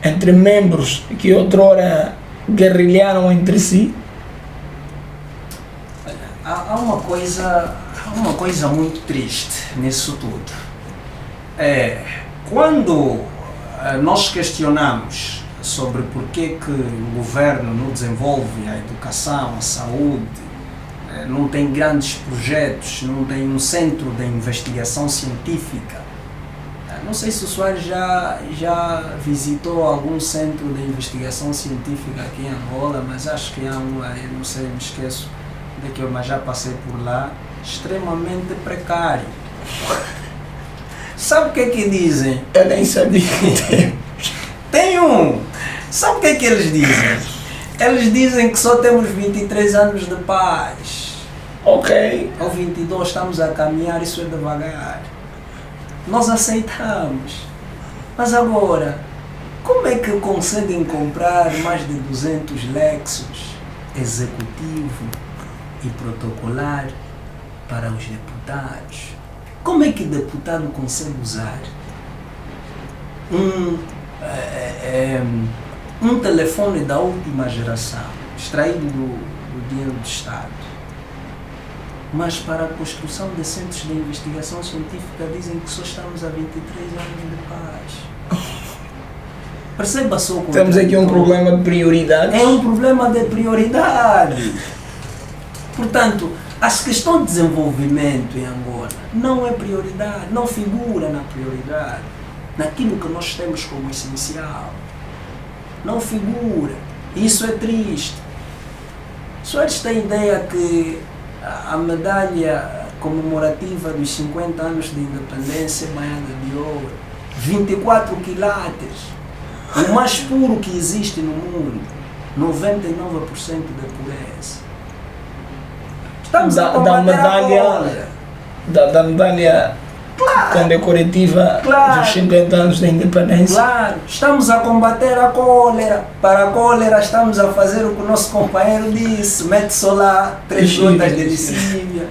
entre membros que outrora guerrilharam entre si? Há uma coisa muito triste nisso tudo. Quando nós questionamos sobre por que o governo não desenvolve a educação, a saúde, não tem grandes projetos, não tem um centro de investigação científica. Não sei se o Soares já visitou algum centro de investigação científica aqui em Angola, mas acho que há um, não sei, me esqueço daquilo, mas já passei por lá, extremamente precário. Sabe o que é que dizem? Eu nem sabia que tem um! Sabe o que é que eles dizem? Eles dizem que só temos 23 anos de paz. Ok. Ao 22 estamos a caminhar, isso é devagar. Nós aceitamos. Mas agora, como é que conseguem comprar mais de 200 Lexus executivo e protocolar para os deputados? Como é que o deputado consegue usar um telefone da última geração, extraído do dinheiro do Estado, mas para a construção de centros de investigação científica dizem que só estamos a 23 anos de paz? Perceba só como temos aqui um problema de prioridades. é um problema de prioridade. Portanto, a questão de desenvolvimento em Angola não é prioridade, não figura na prioridade, naquilo que nós temos como essencial. Não figura. Isso é triste. Soares tem ideia que a medalha comemorativa dos 50 anos de independência é banhada de ouro, 24 quilates, o mais puro que existe no mundo, 99% de pureza. Estamos a combater a cólera. Da medalha condecorativa dos 50 anos da independência. Claro, estamos a combater a cólera. Para a cólera estamos a fazer o que o nosso companheiro disse, mete só lá 3 gotas de lixívia,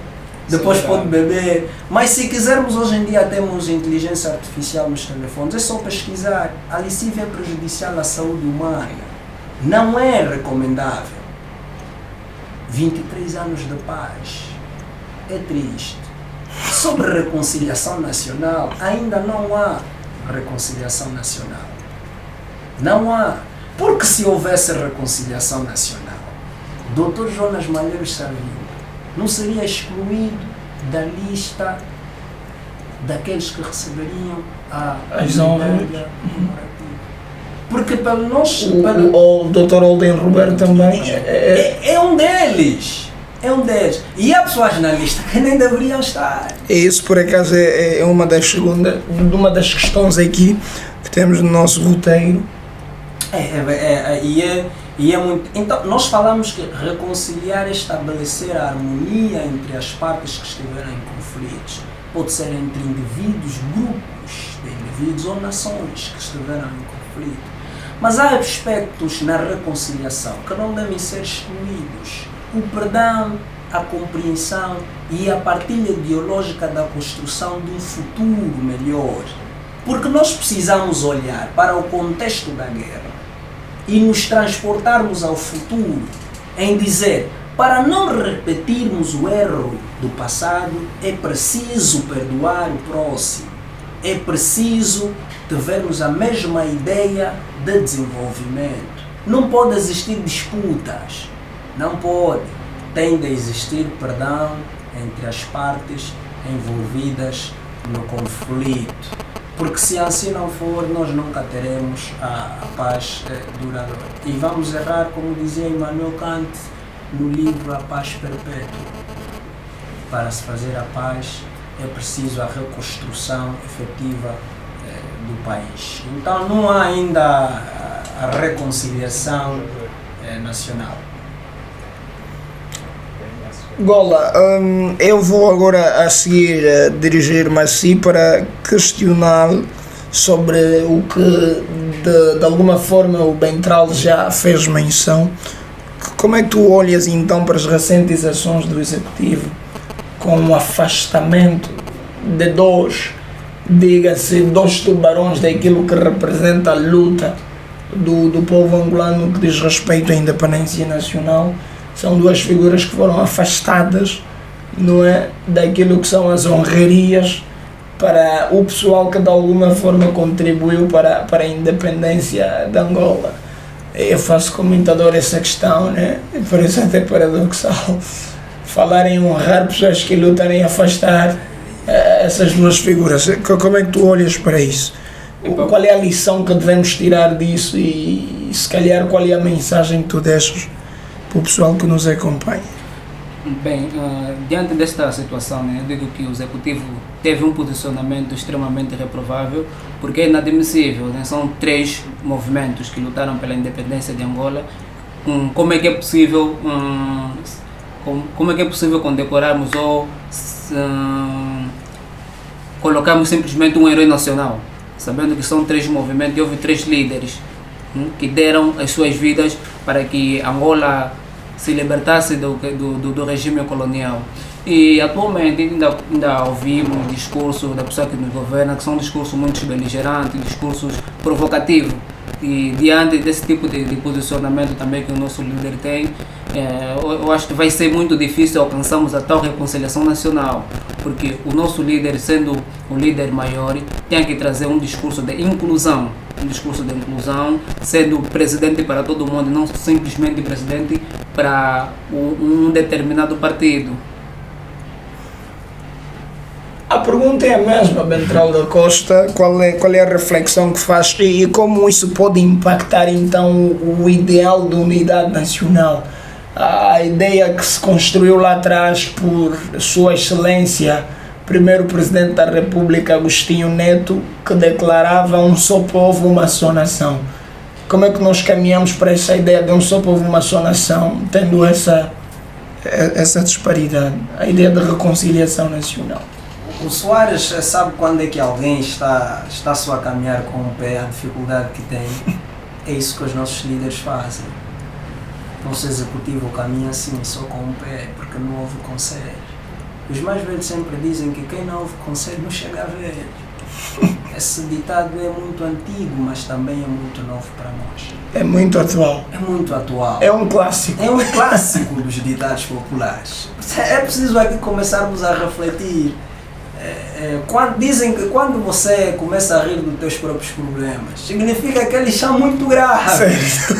depois pode beber. Mas se quisermos, hoje em dia temos inteligência artificial nos telefones, é só pesquisar. A lixívia é prejudicial à saúde humana, não é recomendável. 23 anos de paz, é triste. Sobre reconciliação nacional, ainda não há reconciliação nacional. Não há. Porque se houvesse reconciliação nacional, Dr. Jonas Malheiros Savimbi não seria excluído da lista daqueles que receberiam a medalha comemorativa. Porque pelo nosso... O Dr. Olden Roberto também é um deles. É um deles. E há pessoas na lista que nem deveriam estar. Isso, por acaso, é uma das questões aqui que temos no nosso roteiro. E é muito. Então, nós falamos que reconciliar é estabelecer a harmonia entre as partes que estiveram em conflitos. Pode ser entre indivíduos, grupos de indivíduos ou nações que estiveram em conflito. Mas há aspectos na reconciliação que não devem ser excluídos. O perdão, a compreensão e a partilha ideológica da construção de um futuro melhor. Porque nós precisamos olhar para o contexto da guerra e nos transportarmos ao futuro em dizer, para não repetirmos o erro do passado, é preciso perdoar o próximo. É preciso tivermos a mesma ideia de desenvolvimento. Não pode existir disputas. Não pode. Tem de existir perdão entre as partes envolvidas no conflito. Porque se assim não for, nós nunca teremos a paz duradoura. E vamos errar, como dizia Immanuel Kant no livro A Paz Perpétua. Para se fazer a paz é preciso a reconstrução efetiva do país. Então não há ainda a reconciliação nacional. Gola, eu vou agora a seguir dirigir-me a si para questionar sobre o que de alguma forma o Bentral já fez menção. Como é que tu olhas então para as recentes ações do Executivo com o afastamento de dois, diga-se, dois tubarões daquilo que representa a luta do povo angolano que diz respeito à independência nacional. São duas figuras que foram afastadas, não é, daquilo que são as honrarias para o pessoal que de alguma forma contribuiu para a independência de Angola. Eu faço comentador essa questão, né? Por isso é até paradoxal falar em honrar pessoas que lutam em afastar essas duas figuras. Como é que tu olhas para isso? Qual é a lição que devemos tirar disso e se calhar qual é a mensagem que tu deixas para o pessoal que nos acompanha? Bem, diante desta situação, né, eu digo que o Executivo teve um posicionamento extremamente reprovável, porque é inadmissível, né? São 3 movimentos que lutaram pela independência de Angola. Como é que é possível, como é que é possível condecorarmos ou colocarmos simplesmente um herói nacional, sabendo que são 3 movimentos e houve 3 líderes que deram as suas vidas para que Angola se libertasse do regime colonial. E atualmente ainda ouvimos discursos da pessoa que nos governa, que são discursos muito beligerantes, discursos provocativos. E diante desse tipo de posicionamento também que o nosso líder tem, eu acho que vai ser muito difícil alcançarmos a tal reconciliação nacional, porque o nosso líder, sendo o líder maior, tem que trazer um discurso de inclusão, sendo presidente para todo mundo, não simplesmente presidente para um determinado partido. A pergunta é a mesma, Bentral da Costa, qual é a reflexão que faz e como isso pode impactar então o ideal de unidade nacional? A ideia que se construiu lá atrás por Sua Excelência, primeiro Presidente da República, Agostinho Neto, que declarava um só povo, uma só nação. Como é que nós caminhamos para essa ideia de um só povo, uma só nação, tendo essa disparidade, a ideia de reconciliação nacional? O Soares sabe quando é que alguém está só a caminhar com o pé, a dificuldade que tem. É isso que os nossos líderes fazem. O nosso executivo caminha assim, só com o pé, porque não houve conselho. Os mais velhos sempre dizem que quem não houve conselho não chega a velho. Esse ditado é muito antigo, mas também é muito novo para nós. É muito atual. É muito atual. É um clássico. É um clássico dos ditados populares. É preciso aqui começarmos a refletir. Dizem que quando você começa a rir dos teus próprios problemas, significa que eles são muito graves.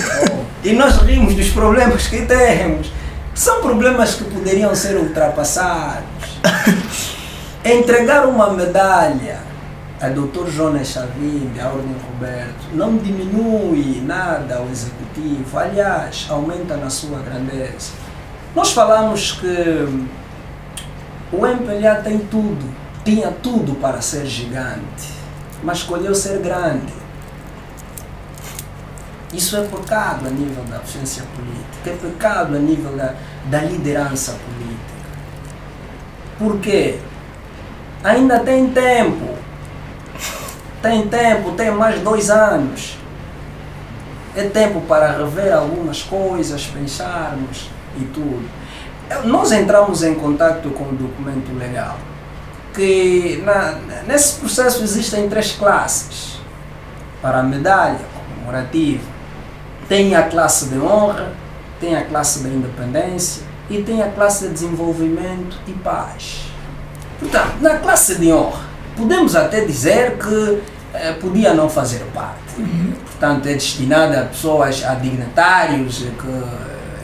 E nós rimos dos problemas que temos. São problemas que poderiam ser ultrapassados. Entregar uma medalha a Dr. Jonas Savimbi, a Ordem Roberto, não diminui nada o executivo, aliás, aumenta na sua grandeza. Nós falamos que o MPLA tem tudo, tinha tudo para ser gigante, mas escolheu ser grande. Isso é pecado a nível da ciência política, é pecado a nível da liderança política. Por quê? Ainda tem tempo. Tem mais 2 anos. É tempo para rever algumas coisas, pensarmos e tudo. Nós entramos em contato com o documento legal, que nesse processo existem 3 classes para a medalha comemorativa. Tem a classe de honra, tem a classe da independência e tem a classe de desenvolvimento e paz. Portanto, na classe de honra, podemos até dizer que podia não fazer parte. Portanto, é destinada a pessoas, a dignatários, que,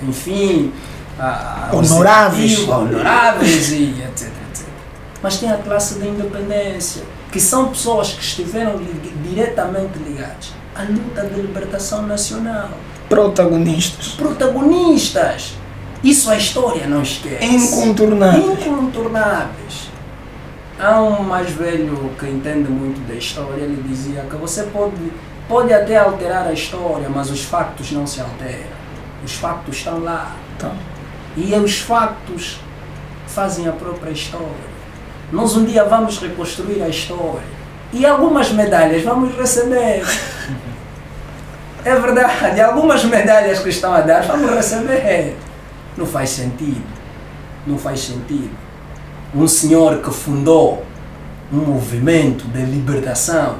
enfim, honoráveis e etc, etc. Mas tem a classe da independência, que são pessoas que estiveram diretamente ligadas à luta de libertação nacional. Protagonistas. Isso a história não esquece. Incontornáveis. Há um mais velho que entende muito da história, ele dizia que você pode até alterar a história, mas os factos não se alteram. Os factos estão lá. Tá. E os factos fazem a própria história. Nós um dia vamos reconstruir a história. E algumas medalhas vamos receber. É verdade, algumas medalhas que estão a dar vamos receber. Não faz sentido. um senhor que fundou um movimento de libertação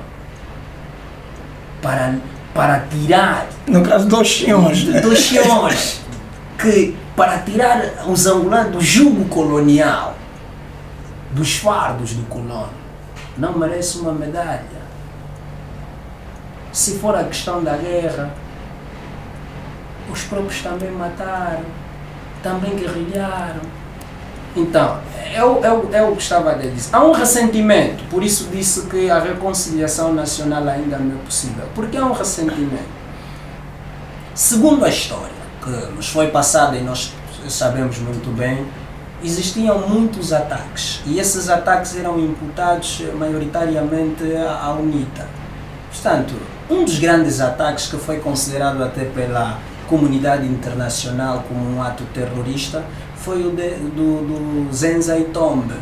para tirar... No caso, dois senhores. Que para tirar os angolanos do jugo colonial, dos fardos do colono, não merece uma medalha. Se for a questão da guerra, os próprios também mataram, também guerrilharam. Então, é o que estava a dizer. Há um ressentimento, por isso disse que a reconciliação nacional ainda não é possível. Porque há um ressentimento. Segundo a história que nos foi passada e nós sabemos muito bem, existiam muitos ataques. E esses ataques eram imputados maioritariamente à UNITA. Portanto, um dos grandes ataques que foi considerado até pela comunidade internacional como um ato terrorista foi o do Zenza Itombe.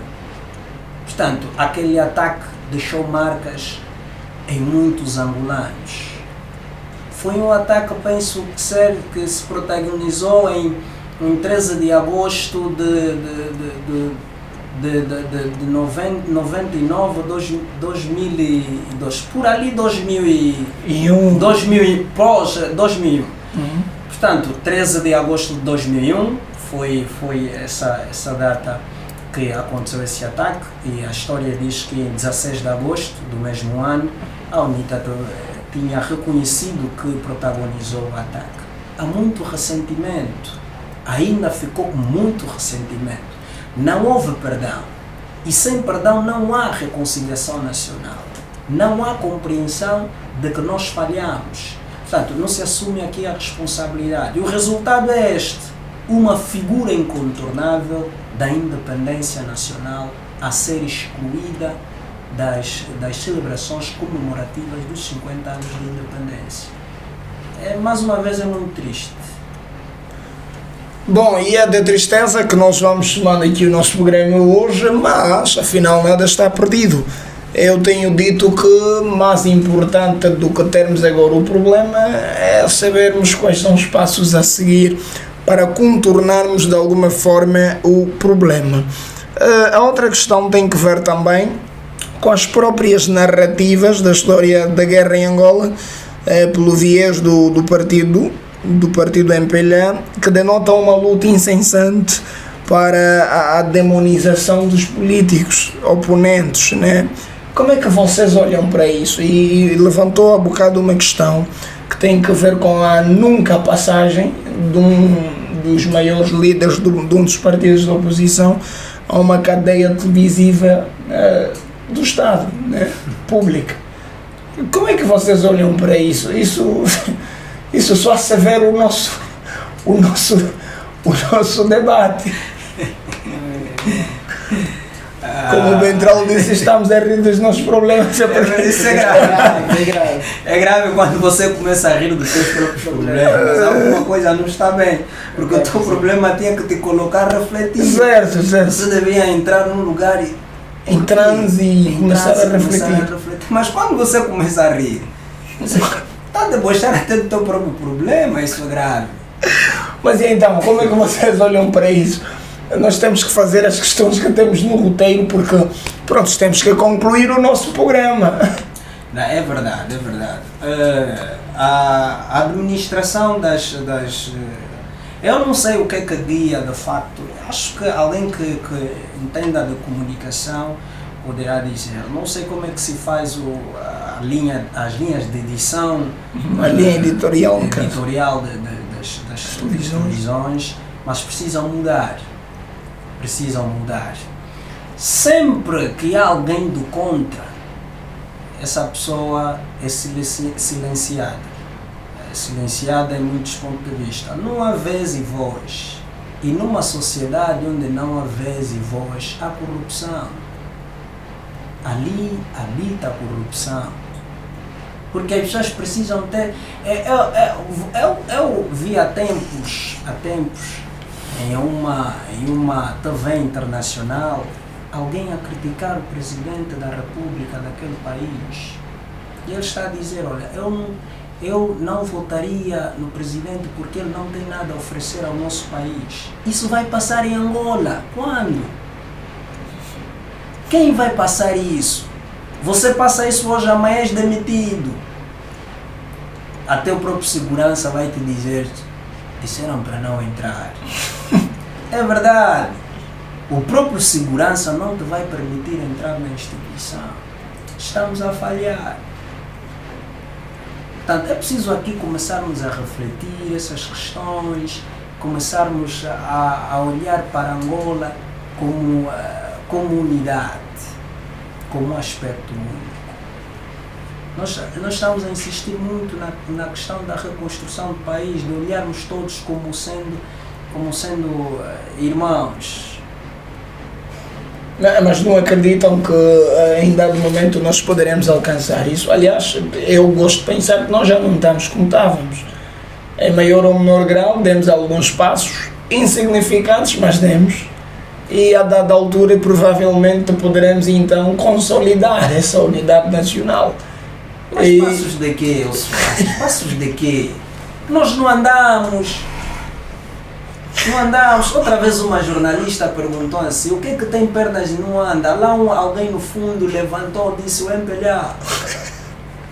Portanto, aquele ataque deixou marcas em muitos angolanos. Foi um ataque, penso que se protagonizou em 13 de agosto de 99, 2002, por ali 2001. Portanto, 13 de agosto de 2001 foi essa data que aconteceu esse ataque, e a história diz que em 16 de agosto do mesmo ano a UNITA tinha reconhecido que protagonizou o ataque. Há muito ressentimento, ainda ficou muito ressentimento. Não houve perdão, e sem perdão não há reconciliação nacional, não há compreensão de que nós falhamos. Portanto, não se assume aqui a responsabilidade. E o resultado é este: uma figura incontornável da independência nacional a ser excluída das celebrações comemorativas dos 50 anos de independência. Mais uma vez, é muito triste. Bom, e é de tristeza que nós vamos chamando aqui o nosso programa hoje, mas afinal nada está perdido. Eu tenho dito que mais importante do que termos agora o problema é sabermos quais são os passos a seguir para contornarmos de alguma forma o problema. A outra questão tem que ver também com as próprias narrativas da história da guerra em Angola, pelo viés do partido MPLA, que denota uma luta incessante para a demonização dos políticos oponentes, né? Como é que vocês olham para isso? E levantou há bocado uma questão que tem que ver com a nunca passagem de um dos maiores líderes de um dos partidos da oposição a uma cadeia televisiva do Estado, né? Pública. Como é que vocês olham para isso? Isso só se ver o nosso debate. Como o Bentral disse, estamos a rir dos nossos problemas. Isso é grave. É grave quando você começa a rir dos seus próprios problemas. Mas alguma coisa não está bem. Porque o teu problema tinha que te colocar a refletir. Certo. Você devia entrar num lugar em transe e começar a refletir. Mas quando você começa a rir, você está a debochar até do teu próprio problema. Isso é grave. Mas e então, como é que vocês olham para isso? Nós temos que fazer as questões que temos no roteiro, porque pronto, temos que concluir o nosso programa. Não, é verdade. A administração das eu não sei o que é que guia de facto. Acho que alguém que entenda de comunicação poderá dizer. Não sei como é que se faz as linhas de edição, a linha editorial das televisões, mas precisam mudar. Sempre que há alguém do contra, essa pessoa é silenciada em muitos pontos de vista. Não há vez e voz. E numa sociedade onde não há vez e voz, há corrupção. Ali está a corrupção. Porque as pessoas precisam ter... Eu vi há tempos em uma TV internacional alguém a criticar o presidente da República daquele país. E ele está a dizer, olha, eu não votaria no presidente porque ele não tem nada a oferecer ao nosso país. Isso vai passar em Angola. Quando? Quem vai passar isso? Você passa isso hoje, amanhã és demitido. Até o próprio segurança vai te dizer, disseram para não entrar. É verdade. O próprio segurança não te vai permitir entrar na instituição. Estamos a falhar. Portanto, é preciso aqui começarmos a refletir essas questões, começarmos a olhar para Angola como unidade, como um aspecto único. Nós estamos a insistir muito na questão da reconstrução do país, de olharmos todos como sendo irmãos. Mas não acreditam que em dado momento nós poderemos alcançar isso? Aliás, eu gosto de pensar que nós já não estamos como estávamos. Em maior ou menor grau, demos alguns passos insignificantes, mas demos. E a dada altura, provavelmente, poderemos então consolidar essa unidade nacional. Mas passos de quê, Soares? Passos de quê? Nós não andamos. Outra vez uma jornalista perguntou assim, o que é que tem pernas e não anda? Lá alguém no fundo levantou e disse, o empelhar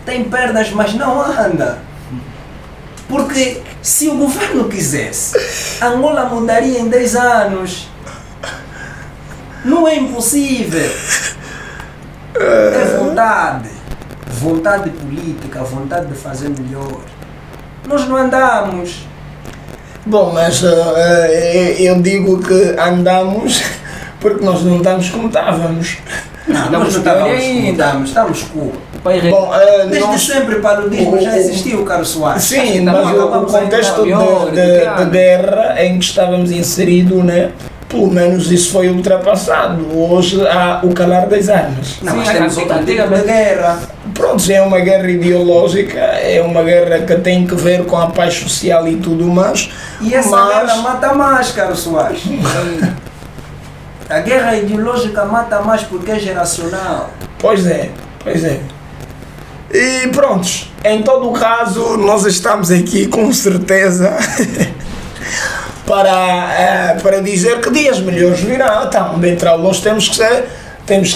tem pernas mas não anda. Porque se o governo quisesse, Angola mudaria em 10 anos. Não é impossível. É vontade política, vontade de fazer melhor. Nós não andamos. Bom, mas eu digo que andamos porque nós não estamos como estávamos. Não, nós não estamos como. Bom, desde sempre para o disco já existiu o Carlos Soares. Sim, mas o contexto de guerra em que estávamos inseridos, né? Pelo menos isso foi ultrapassado. Hoje há o calar das armas. Não, mas temos outro tipo de guerra. Pronto, é uma guerra ideológica, é uma guerra que tem que ver com a paz social e tudo mais. E essa guerra mata mais, Carlos Soares. A guerra ideológica mata mais porque é geracional. Pois é. E prontos, em todo o caso, nós estamos aqui com certeza para dizer que dias melhores virão. Então, Bentral, nós temos que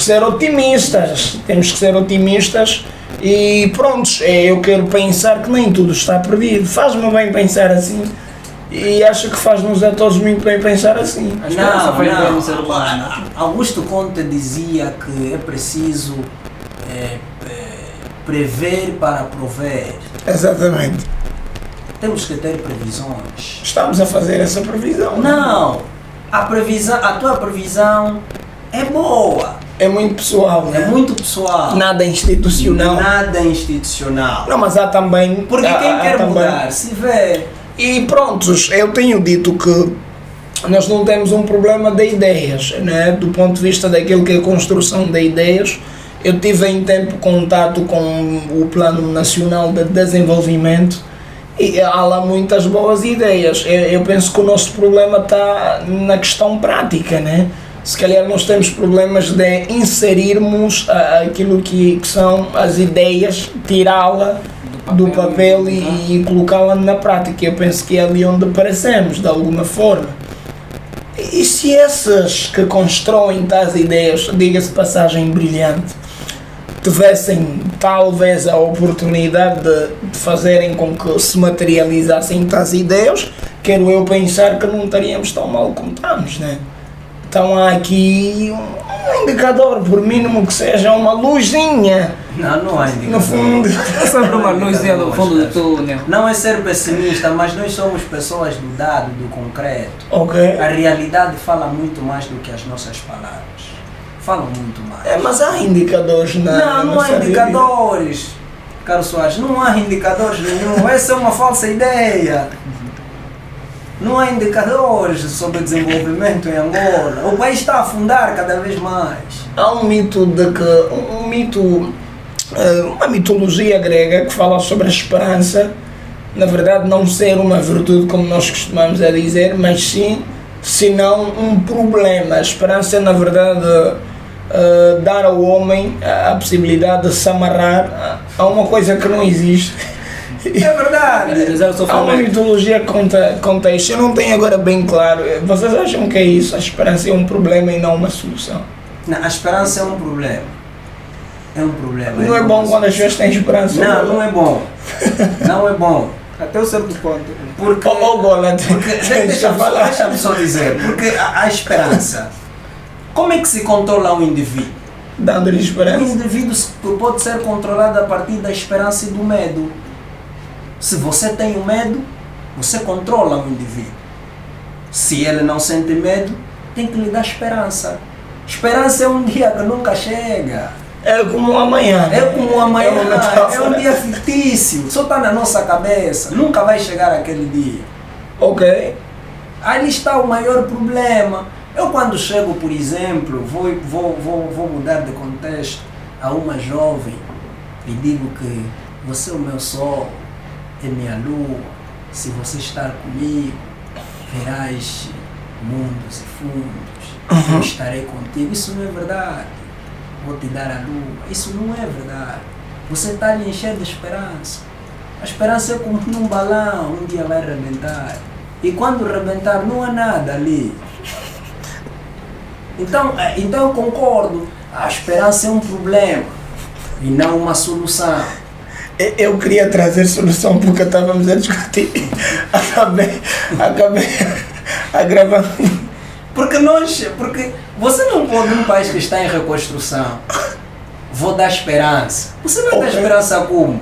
ser otimistas e prontos, eu quero pensar que nem tudo está perdido. Faz-me bem pensar assim e acho que faz-nos a todos muito bem pensar assim. Não. Augusto Conte dizia que é preciso prever para prover. Exatamente. Temos que ter previsões. Estamos a fazer essa previsão. Não, a tua previsão é boa. É muito pessoal, né? É muito pessoal. Nada institucional. Não, mas há também... Porque quem quer mudar, se vê... E prontos, eu tenho dito que nós não temos um problema de ideias, né? Do ponto de vista daquilo que é a construção de ideias. Eu tive em tempo contato com o Plano Nacional de Desenvolvimento e há lá muitas boas ideias. Eu penso que o nosso problema está na questão prática, né? Se calhar nós temos problemas de inserirmos aquilo que são as ideias, tirá-la do papel e colocá-la na prática. Eu penso que é ali onde parecemos, de alguma forma. E se esses que constroem tais ideias, diga-se passagem brilhante, tivessem talvez a oportunidade de fazerem com que se materializassem tais ideias, quero eu pensar que não estaríamos tão mal como estamos, né? Então há aqui um indicador, por mínimo que seja uma luzinha. Não há indicador. No fundo. É sempre uma luzinha no fundo do túnel. Não é ser pessimista, mas nós somos pessoas do dado, do concreto. Ok. A realidade fala muito mais do que as nossas palavras. Falam muito mais. Mas há indicadores na Não há indicadores. Carlos Soares, não há indicadores nenhum. Essa é uma falsa ideia. Não há indicadores sobre desenvolvimento em Angola. O país está a afundar cada vez mais. Há um mito uma mitologia grega que fala sobre a esperança, na verdade não ser uma virtude como nós costumamos a dizer, mas sim, senão um problema. A esperança é na verdade dar ao homem a possibilidade de se amarrar a uma coisa que não existe. É verdade. Há uma mitologia que conta isto. Eu não tenho agora bem claro. Vocês acham que é isso? A esperança é um problema e não uma solução? Não, a esperança é um problema. É um problema. Não é bom quando as pessoas têm esperança. Não, não é bom. Não é bom. Até o certo ponto. Porque, Bola, deixa-me só dizer, porque a esperança, como é que se controla um indivíduo? Dando-lhe Um esperança. indivíduo pode ser controlado a partir da esperança e do medo. Se você tem o medo, você controla o indivíduo. Se ele não sente medo, tem que lhe dar esperança. Esperança é um dia que nunca chega. É como amanhã. É como amanhã, É uma metáfora. é um dia fictício, só está na nossa cabeça, nunca vai chegar aquele dia. Ok. Aí está o maior problema. Eu quando chego, por exemplo, vou mudar de contexto a uma jovem e digo que você é o meu sol, é minha lua, se você estar comigo, verás mundos e fundos, eu estarei contigo. Isso não é verdade. Vou te dar a lua. Isso não é verdade. Você está lhe enchendo de esperança. A esperança é como num balão, um dia vai rebentar. E quando rebentar, não há nada ali. Então eu concordo. A esperança é um problema e não uma solução. Eu queria trazer solução porque estávamos a discutir. Acabei a gravar. Porque você não pode, num país que está em reconstrução, vou dar esperança. Você vai dar esperança como?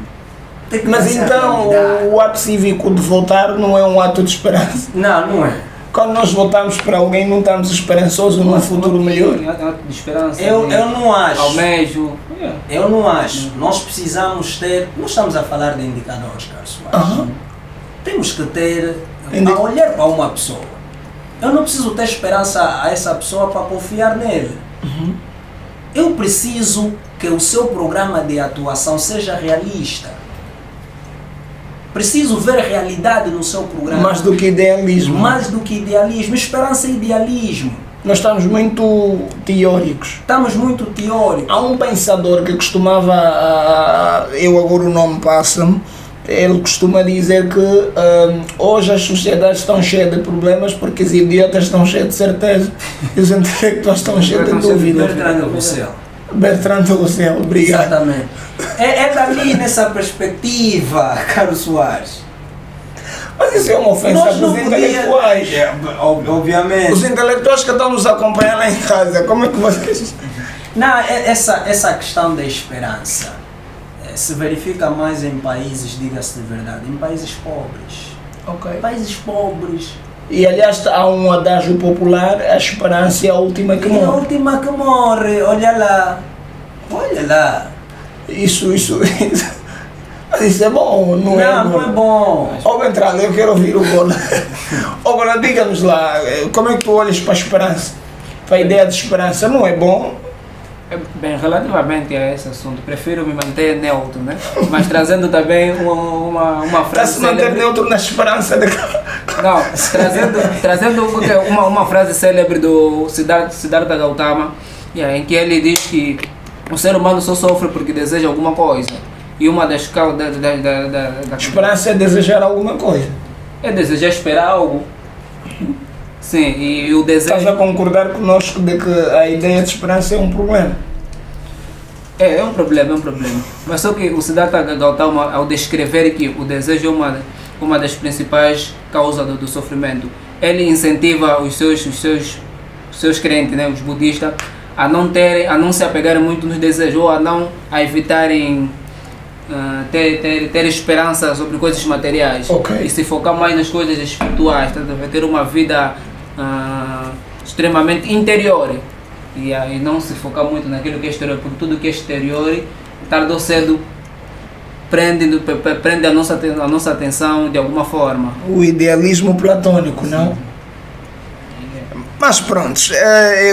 Tem que Mas fazer a então realidade. o ato cívico de votar não é um ato de esperança. Não é. Quando nós votamos para alguém, não estamos esperançosos num futuro melhor. De esperança. Eu não acho. Almejo. Eu não acho. Nós precisamos ter. Não estamos a falar de indicadores, Carlos Soares. Temos que ter. A olhar para uma pessoa. Eu não preciso ter esperança a essa pessoa para confiar nele. Eu preciso que o seu programa de atuação seja realista. Preciso ver realidade no seu programa. Mais do que idealismo. Mais do que idealismo. Esperança e idealismo. Nós estamos muito teóricos. Estamos muito teóricos. Há um pensador que costumava, eu agora o nome passa-me, ele costuma dizer que hoje as sociedades estão cheias de problemas porque os idiotas estão cheios de certeza e os intelectuais estão cheios de dúvida. Bertrand Russell. Bertrand Russell, obrigado. Exatamente. É dali nessa perspectiva, Carlos Soares. Mas isso é uma ofensa Nós para não os intelectuais. Obviamente. Os intelectuais que estão nos acompanhando lá em casa, como é que vocês... Não, essa questão da esperança se verifica mais em países, diga-se de verdade, em países pobres. Ok. Países pobres. E aliás há um adágio popular, a esperança é a última que É a morre. última que morre, olha lá. Olha lá. Isso. Mas isso é bom, não é? Não é bom. Ó Bentralha, eu quero ouvir o Gola. Ó Gola, diga-nos lá, como é que tu olhas para a esperança? Para a ideia de esperança, não é bom? Bem, relativamente a esse assunto, prefiro me manter neutro, né? Mas trazendo também uma Está frase se manter célebre. neutro na esperança de... Não, trazendo uma frase célebre do Siddhartha Gautama, em que ele diz que o ser humano só sofre porque deseja alguma coisa. E uma das causas da Esperança é desejar alguma coisa. é desejar esperar algo. Sim, e o desejo... Estás a concordar conosco de que a ideia de esperança é um problema? É um problema. Mas só que o Siddhartha Gautama, ao descrever que o desejo é uma das principais causas do sofrimento, ele incentiva os seus crentes, né, os budistas, a não se apegarem muito nos desejos, ou a evitarem ter esperança sobre coisas materiais. Ok. E se focar mais nas coisas espirituais, ter uma vida extremamente interior. E não se focar muito naquilo que é exterior, porque tudo que é exterior, tarde ou cedo, prende a nossa atenção de alguma forma. O idealismo platônico, não? Mas pronto,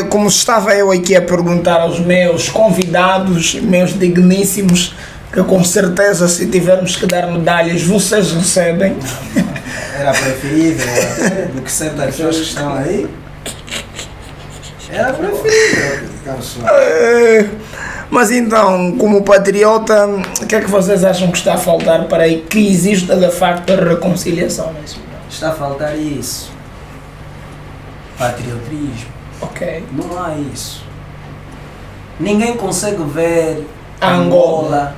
como estava eu aqui a perguntar aos meus convidados, meus digníssimos, que com certeza se tivermos que dar medalhas, vocês recebem. Era preferível do que certas pessoas que estão aí. Era preferível, Carlos Soares. Mas então, como patriota, o que é que vocês acham que está a faltar para que exista de facto a reconciliação nesse momento? Está a faltar isso. Patriotismo. Ok. Não há isso. Ninguém consegue ver Angola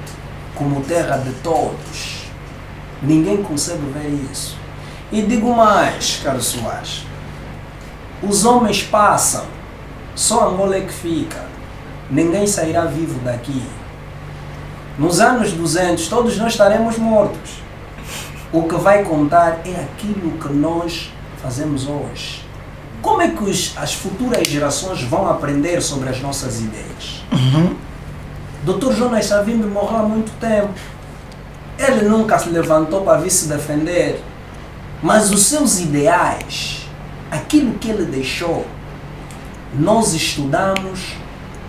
como terra de todos. Ninguém consegue ver isso. E digo mais, Carlos Soares, os homens passam, só Angola é que fica. Ninguém sairá vivo daqui. Nos anos 200, todos nós estaremos mortos. O que vai contar é aquilo que nós fazemos hoje. Como é que as futuras gerações vão aprender sobre as nossas ideias? Dr. Jonas Savimbi morreu há muito tempo. Ele nunca se levantou para vir se defender. Mas os seus ideais, aquilo que ele deixou, nós estudamos,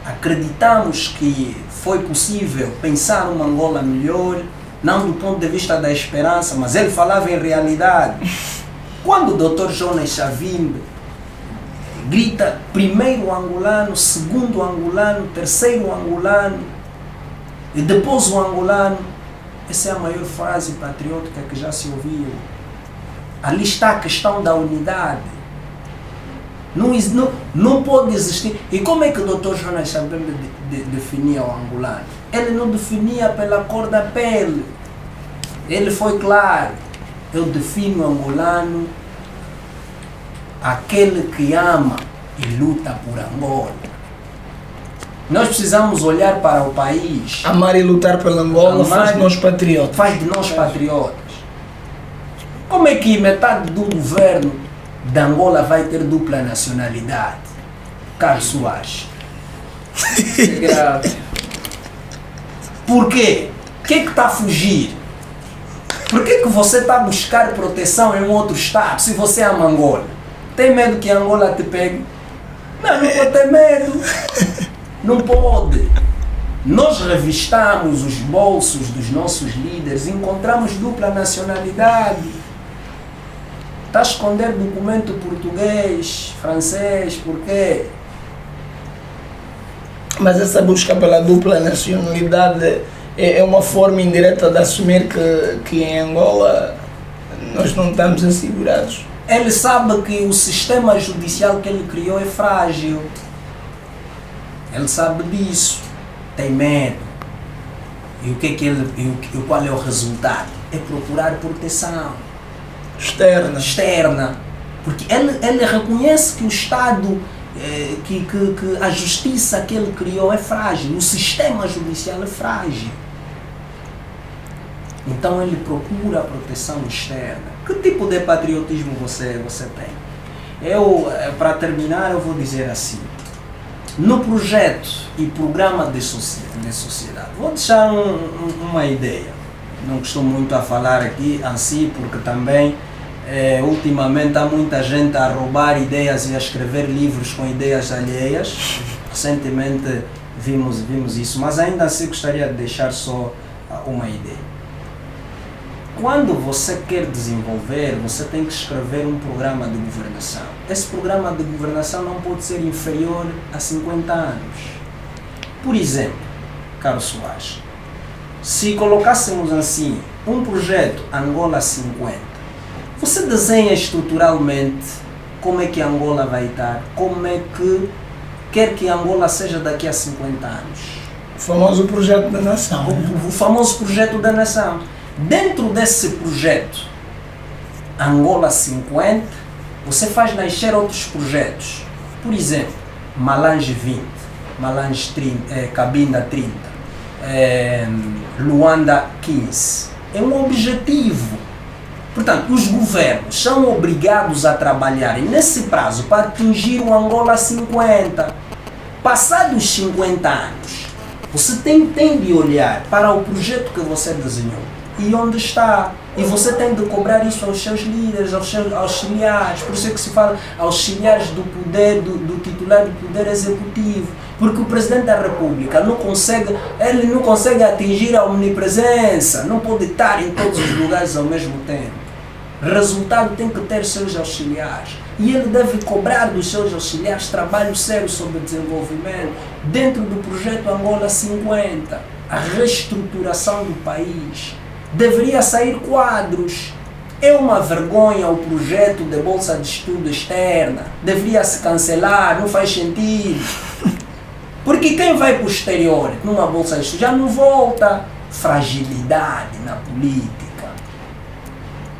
acreditamos que foi possível pensar numa Angola melhor, não do ponto de vista da esperança, mas ele falava em realidade. Quando o Dr. Jonas Savimbi grita primeiro angolano, segundo angolano, terceiro angolano e depois o angolano, essa é a maior frase patriótica que já se ouviu. Ali está a questão da unidade. Não pode existir. E como é que o Dr. Jonas Savimbi definia o angolano? Ele não definia pela cor da pele. Ele foi claro. Eu defino o angolano aquele que ama e luta por Angola. Nós precisamos olhar para o país. Amar e lutar pela Angola faz de nós patriotas. Faz de nós patriotas. Como é que metade do governo de Angola vai ter dupla nacionalidade? Carlos Soares. É grave. Por quê? O que é que está a fugir? Por que você está a buscar proteção em um outro estado se você ama Angola? Tem medo que Angola te pegue? Não pode ter medo. Não pode. Nós revistamos os bolsos dos nossos líderes e encontramos dupla nacionalidade. Está a esconder documento português, francês, por quê? Mas essa busca pela dupla nacionalidade é uma forma indireta de assumir que em Angola nós não estamos assegurados. Ele sabe que o sistema judicial que ele criou é frágil. Ele sabe disso. Tem medo. E o que é que qual é o resultado? É procurar proteção externa. Porque ele reconhece que o Estado, que a justiça que ele criou é frágil. O sistema judicial é frágil. Então ele procura a proteção externa. Que tipo de patriotismo você tem? Para terminar, eu vou dizer assim. No projeto e programa de sociedade, vou deixar uma ideia. Não costumo muito a falar aqui assim, porque também ultimamente há muita gente a roubar ideias e a escrever livros com ideias alheias. Recentemente vimos isso, mas ainda assim gostaria de deixar só uma ideia. Quando você quer desenvolver, você tem que escrever um programa de governação. Esse programa de governação não pode ser inferior a 50 anos. Por exemplo, Carlos Soares, se colocássemos assim, um projeto Angola 50, você desenha estruturalmente como é que Angola vai estar, como é que quer que Angola seja daqui a 50 anos. O famoso projeto da nação. O famoso projeto da nação. Dentro desse projeto Angola 50, você faz nascer outros projetos. Por exemplo, Malange 20, Malange 30, Cabinda 30, Luanda 15. É um objetivo. Portanto, os governos são obrigados a trabalharem nesse prazo para atingir o Angola 50. Passados 50 anos, você tem de olhar para o projeto que você desenhou e onde está. E você tem de cobrar isso aos seus líderes, aos seus auxiliares. Por isso é que se fala auxiliares do poder, do titular do poder executivo. Porque o Presidente da República não consegue atingir a omnipresença, não pode estar em todos os lugares ao mesmo tempo. Resultado, tem que ter seus auxiliares. E ele deve cobrar dos seus auxiliares trabalho sério sobre desenvolvimento dentro do projeto Angola 50. A reestruturação do país. Deveria sair quadros. É uma vergonha o projeto de bolsa de estudo externa. Deveria se cancelar, não faz sentido. Porque quem vai para o exterior, numa bolsa de estudo, já não volta. Fragilidade na política.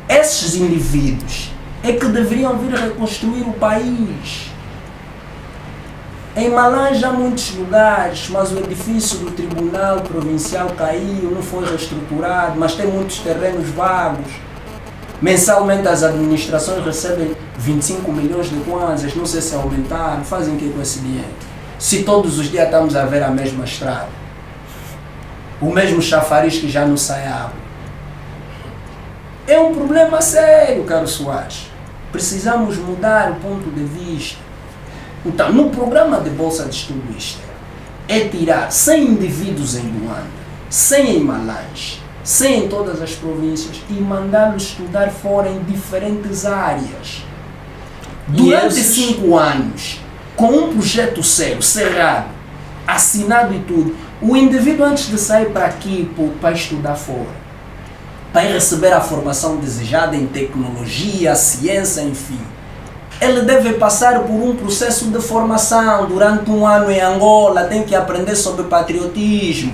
Esses indivíduos é que deveriam vir reconstruir o país. Em Malange há muitos lugares, mas o edifício do Tribunal Provincial caiu, não foi reestruturado, mas tem muitos terrenos vagos. Mensalmente as administrações recebem 25 milhões de kwanzas, não sei se aumentaram, fazem o que com esse dinheiro? Se todos os dias estamos a ver a mesma estrada. O mesmo chafariz que já não sai água. É um problema sério, caro Soares. Precisamos mudar o ponto de vista. Então, no programa de Bolsa de Estudo Externo, é tirar 100 indivíduos em Luanda, 100 em Malange, 100 em todas as províncias e mandá-los estudar fora em diferentes áreas. Durante 5 anos, com um projeto sério, cerrado, assinado e tudo, o indivíduo antes de sair para aqui, para estudar fora, para receber a formação desejada em tecnologia, ciência, enfim, ele deve passar por um processo de formação durante 1 ano em Angola, tem que aprender sobre patriotismo,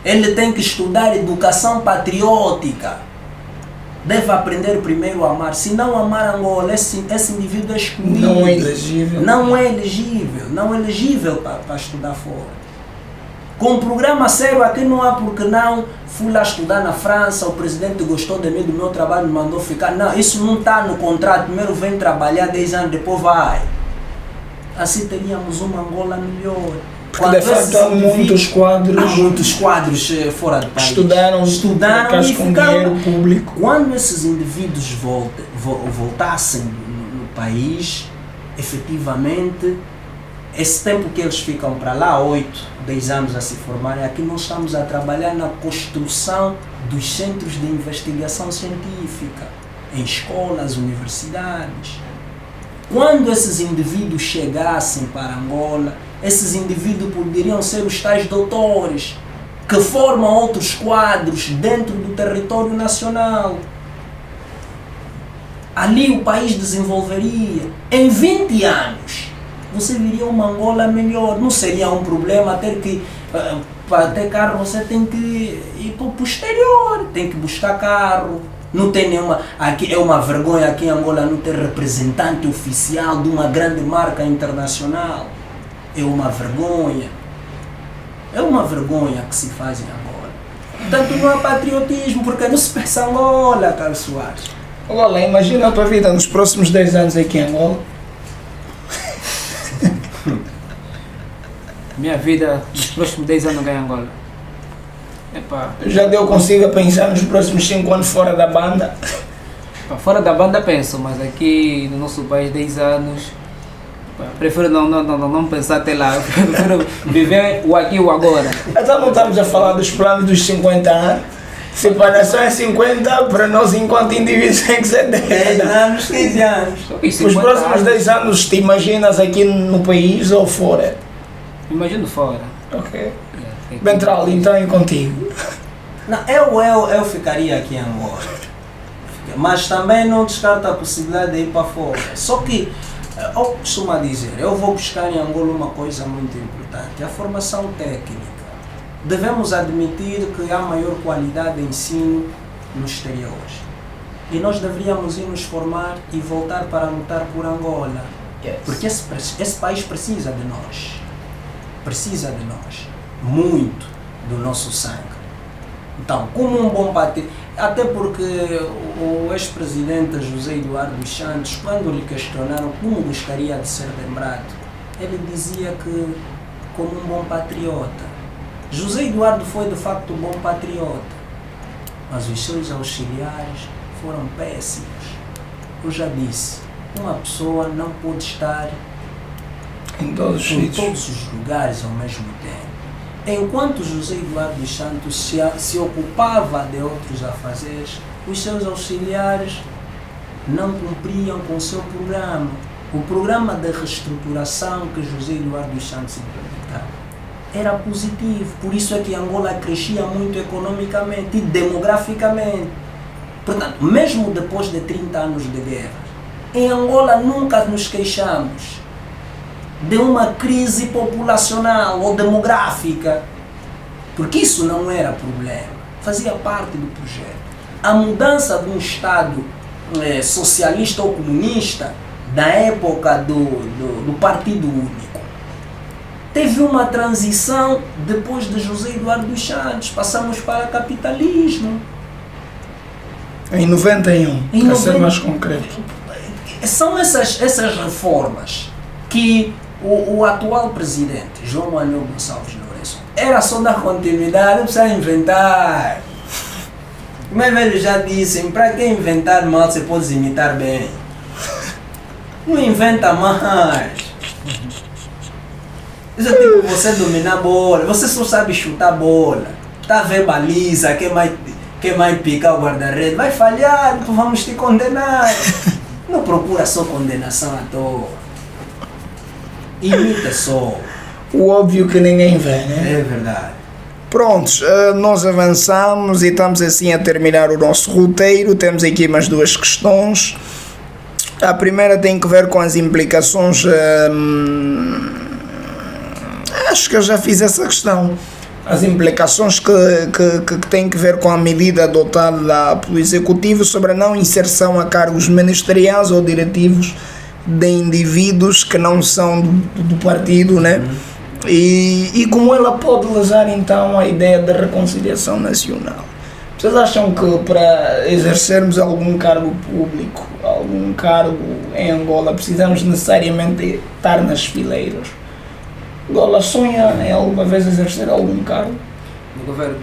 ele tem que estudar educação patriótica, deve aprender primeiro a amar, se não amar Angola, esse indivíduo é excluído. Não é elegível. Não é elegível para estudar fora. Com um programa sério aqui não há porque não. Fui lá estudar na França, o presidente gostou de mim, do meu trabalho, me mandou ficar. Não, isso não está no contrato. Primeiro vem trabalhar 10 anos, depois vai. Assim teríamos uma Angola melhor. Porque de facto há muitos quadros fora do país. Estudaram e com dinheiro público. Quando esses indivíduos voltassem no país, efetivamente, esse tempo que eles ficam para lá, 8, 10 anos a se formarem, aqui nós estamos a trabalhar na construção dos centros de investigação científica, em escolas, universidades. Quando esses indivíduos chegassem para Angola, esses indivíduos poderiam ser os tais doutores, que formam outros quadros dentro do território nacional. Ali o país desenvolveria. Em 20 anos, você viria uma Angola melhor. Não seria um problema ter que, para ter carro, você tem que ir para o exterior, tem que buscar carro. Não tem nenhuma. Aqui é uma vergonha aqui em Angola não ter representante oficial de uma grande marca internacional. É uma vergonha. É uma vergonha que se faz em Angola. Portanto, não há patriotismo, porque não se pensa em Angola, Carlos Soares. Olha, imagina a tua vida nos próximos 10 anos aqui em Angola. Minha vida nos próximos 10 anos ganha Angola. Epá. Já deu consigo a pensar nos próximos 5 anos fora da banda? Fora da banda penso, mas aqui no nosso país 10 anos, prefiro não pensar até lá, eu prefiro viver o aqui e o agora. Então não estamos a falar dos planos dos 50 anos. Separação é 50, para nós enquanto indivíduos tem que ser 10 anos, 15 anos. Os próximos 10 anos te imaginas aqui no país ou fora? Imagino fora. Ok. Ventral, então é contigo. Não, eu ficaria aqui em Angola. Mas também não descarto a possibilidade de ir para fora. Só que, eu costumo dizer, eu vou buscar em Angola uma coisa muito importante, a formação técnica. Devemos admitir que há maior qualidade de ensino no exterior. E nós deveríamos ir nos formar e voltar para lutar por Angola. Yes. Porque esse país precisa de nós. Precisa de nós. Muito do nosso sangue. Então, como um bom patriota, até porque o ex-presidente José Eduardo dos Santos, quando lhe questionaram como gostaria de ser lembrado, ele dizia que como um bom patriota. José Eduardo foi de facto um bom patriota, mas os seus auxiliares foram péssimos. Eu já disse, uma pessoa não pode estar em todos os lugares ao mesmo tempo. Enquanto José Eduardo dos Santos se ocupava de outros afazeres, os seus auxiliares não cumpriam com o seu programa. O programa de reestruturação que José Eduardo dos Santos implementava era positivo, por isso é que Angola crescia muito economicamente e demograficamente. Portanto, mesmo depois de 30 anos de guerra, em Angola nunca nos queixamos. de uma crise populacional ou demográfica, porque isso não era problema, fazia parte do projeto. A mudança de um Estado socialista ou comunista da época do Partido Único teve uma transição depois de José Eduardo dos Santos, passamos para capitalismo. Em 91, para ser mais concreto. São essas reformas que o atual presidente, João Manuel Gonçalves Lourenço, era só dar continuidade, não precisa inventar. O meu velho já disse, para que inventar mal você pode imitar bem. Não inventa mais. Isso é tipo você dominar a bola, você só sabe chutar a bola. Tá a ver baliza, quem mais picar o guarda-redes, vai falhar, então vamos te condenar. Não procura só condenação à toa. Imita só. O óbvio que ninguém vê, né? É verdade. Prontos, nós avançamos e estamos assim a terminar o nosso roteiro. Temos aqui mais duas questões. A primeira tem que ver com as implicações. Acho que eu já fiz essa questão. As implicações que têm que ver com a medida adotada pelo Executivo sobre a não inserção a cargos ministeriais ou diretivos de indivíduos que não são do partido, né? E como ela pode lesar então a ideia da reconciliação nacional. Vocês acham que para exercermos algum cargo público, algum cargo em Angola, precisamos necessariamente estar nas fileiras? Angola sonha em alguma vez exercer algum cargo? No governo.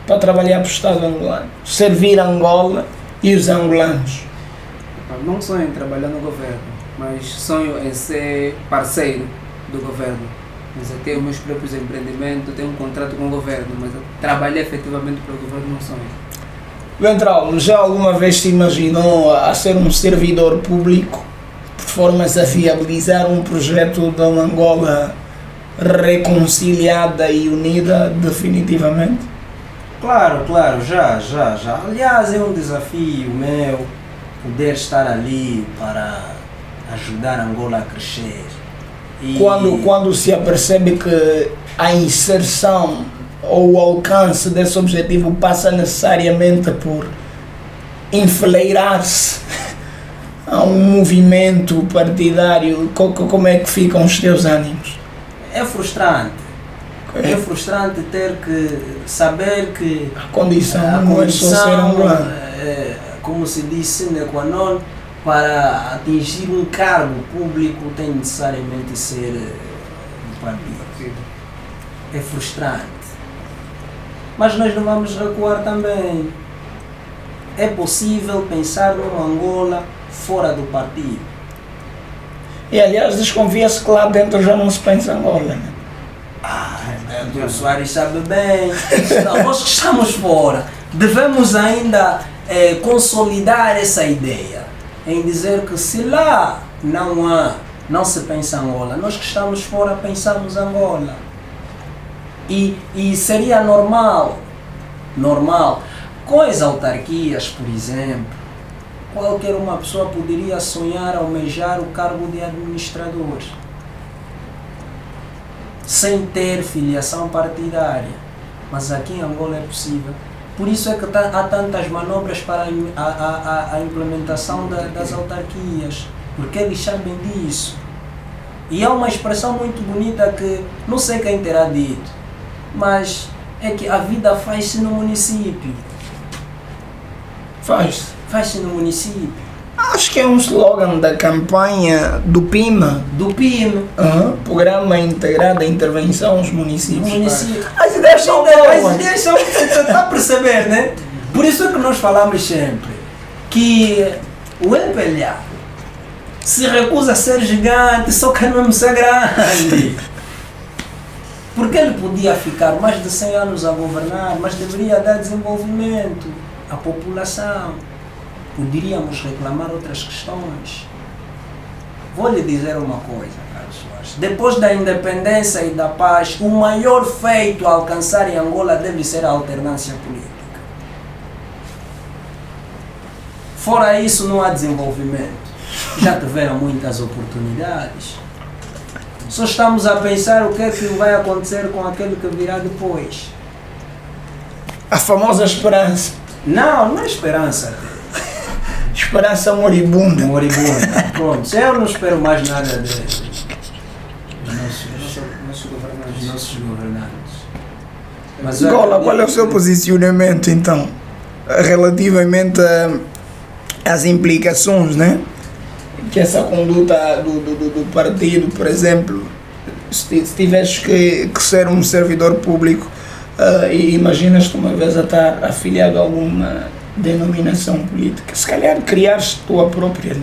Para trabalhar para o Estado angolano, servir a Angola e os angolanos. Não sonho em trabalhar no governo, mas sonho em ser parceiro do governo. Mas eu tenho meus próprios empreendimentos, tenho um contrato com o governo, mas trabalhar efetivamente para o governo não sonho. Ventral, já alguma vez se imaginou a ser um servidor público de formas a viabilizar um projeto de uma Angola reconciliada e unida definitivamente? Claro, já. Aliás, é um desafio meu poder estar ali para ajudar Angola a crescer. E Quando se apercebe que a inserção ou o alcance desse objetivo passa necessariamente por enfileirar-se a um movimento partidário, como é que ficam os teus ânimos? é frustrante. É frustrante ter que saber que a condição não é só ser angolano. Como se diz, sine qua non, para atingir um cargo público tem necessariamente ser do partido. É frustrante. Mas nós não vamos recuar também. É possível pensar numa Angola fora do partido. E aliás, desconfia-se que lá dentro já não se pensa Angola, né? O Soares sabe bem. Nós que estamos fora devemos ainda consolidar essa ideia em dizer que se lá não se pensa Angola, nós que estamos fora pensamos Angola. E seria normal, com as autarquias, por exemplo, qualquer uma pessoa poderia sonhar, almejar o cargo de administrador, sem ter filiação partidária. Mas aqui em Angola é possível. Por isso é que há tantas manobras para a implementação das autarquias, porque eles sabem disso. E há uma expressão muito bonita que não sei quem terá dito, mas é que a vida faz-se no município. Faz-se no município. Acho que é um slogan da campanha do PIMA. Do PIM. Programa Integrado de Intervenção aos Municípios. As ideias são boas. As ideias são... Está a perceber, né? Por isso é que nós falamos sempre que o MPLA se recusa a ser gigante, só quer mesmo ser grande. Porque ele podia ficar mais de 100 anos a governar, mas deveria dar desenvolvimento à população. Poderíamos reclamar outras questões. Vou lhe dizer uma coisa, Carlos Soares. Depois da independência e da paz, o maior feito a alcançar em Angola deve ser a alternância política. Fora isso, não há desenvolvimento. Já tiveram muitas oportunidades. Só estamos a pensar o que é que vai acontecer com aquele que virá depois. A famosa esperança. Não é esperança. Esperança moribunda. Moribunda. Pronto, eu não espero mais nada dos nossos governantes. Mas, Gola, qual é o seu posicionamento então relativamente às implicações, né? Que essa conduta do partido, por exemplo, se tivesse que ser um servidor público e imaginas-te uma vez a estar afiliado a alguma denominação política, se calhar criares tua própria,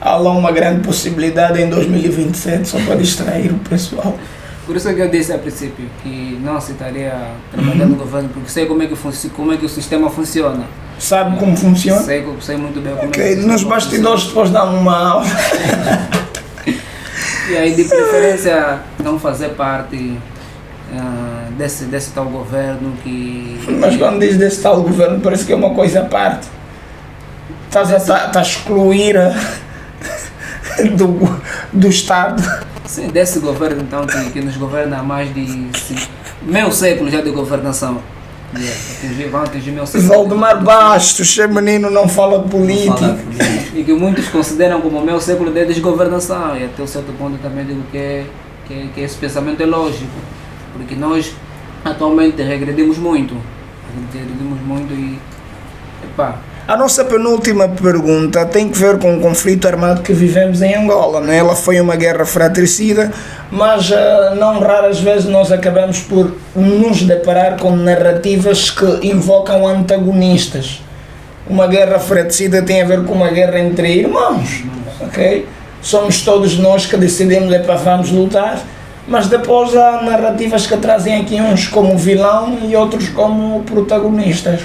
há lá uma grande possibilidade em 2027 só para distrair o pessoal. Por isso é que eu disse a princípio que não aceitaria trabalhar no governo, porque sei como é que o sistema funciona. Sabe como funciona? Sei muito bem como é que Ok, nos bastidores depois dá uma aula. E aí, de preferência, não fazer parte desse tal governo que... Mas quando diz desse tal governo, parece que é uma coisa à parte. Estás a excluir do Estado. Sim, desse governo então que nos governa há mais de meio século já de governação. Vão atingir meio século. Valdemar Bastos, esse menino não fala política. E que muitos consideram como meio século de desgovernação. E até um certo ponto também digo que esse pensamento é lógico. Porque nós atualmente regredimos muito. E... Epá, A nossa penúltima pergunta tem que ver com o conflito armado que vivemos em Angola, né? Ela foi uma guerra fratricida, mas não raras vezes nós acabamos por nos deparar com narrativas que invocam antagonistas. Uma guerra fratricida tem a ver com uma guerra entre irmãos, ok? Somos todos nós que decidimos para vamos lutar, mas depois há narrativas que trazem aqui uns como vilão e outros como protagonistas.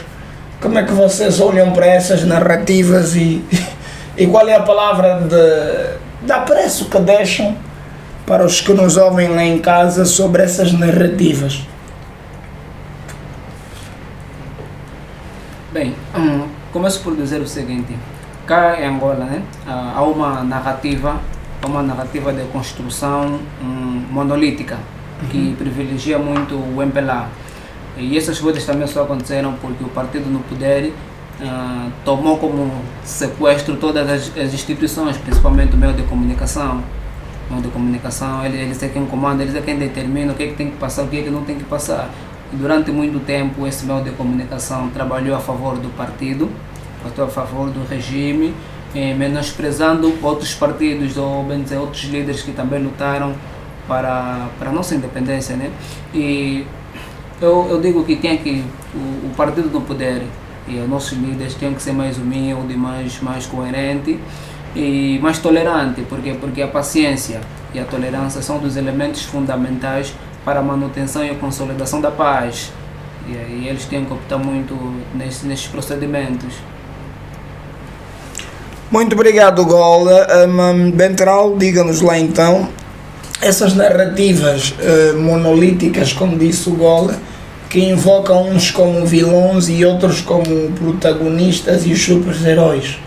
Como é que vocês olham para essas narrativas e qual é a palavra de apreço que deixam para os que nos ouvem lá em casa sobre essas narrativas? Bem, começo por dizer o seguinte: cá em Angola, né, há uma narrativa de construção monolítica que privilegia muito o MPLA. E essas coisas também só aconteceram porque o partido no poder tomou como sequestro todas as instituições, principalmente o meio de comunicação. O meio de comunicação, eles é quem comanda, eles é quem determina o que é que tem que passar, o que é que não tem que passar. E durante muito tempo esse meio de comunicação trabalhou a favor do partido, a favor do regime, menosprezando outros partidos ou bem dizer, outros líderes que também lutaram para a nossa independência, né? E eu digo que o partido do poder e os nossos líderes têm que ser mais humilde, mais coerente e mais tolerante, porque a paciência e a tolerância são dos elementos fundamentais para a manutenção e a consolidação da paz. E eles têm que optar muito nesses procedimentos. Muito obrigado, Gola. Benteral, diga-nos lá então, essas narrativas monolíticas, como disse o Gola, que invocam uns como vilões e outros como protagonistas e os super-heróis.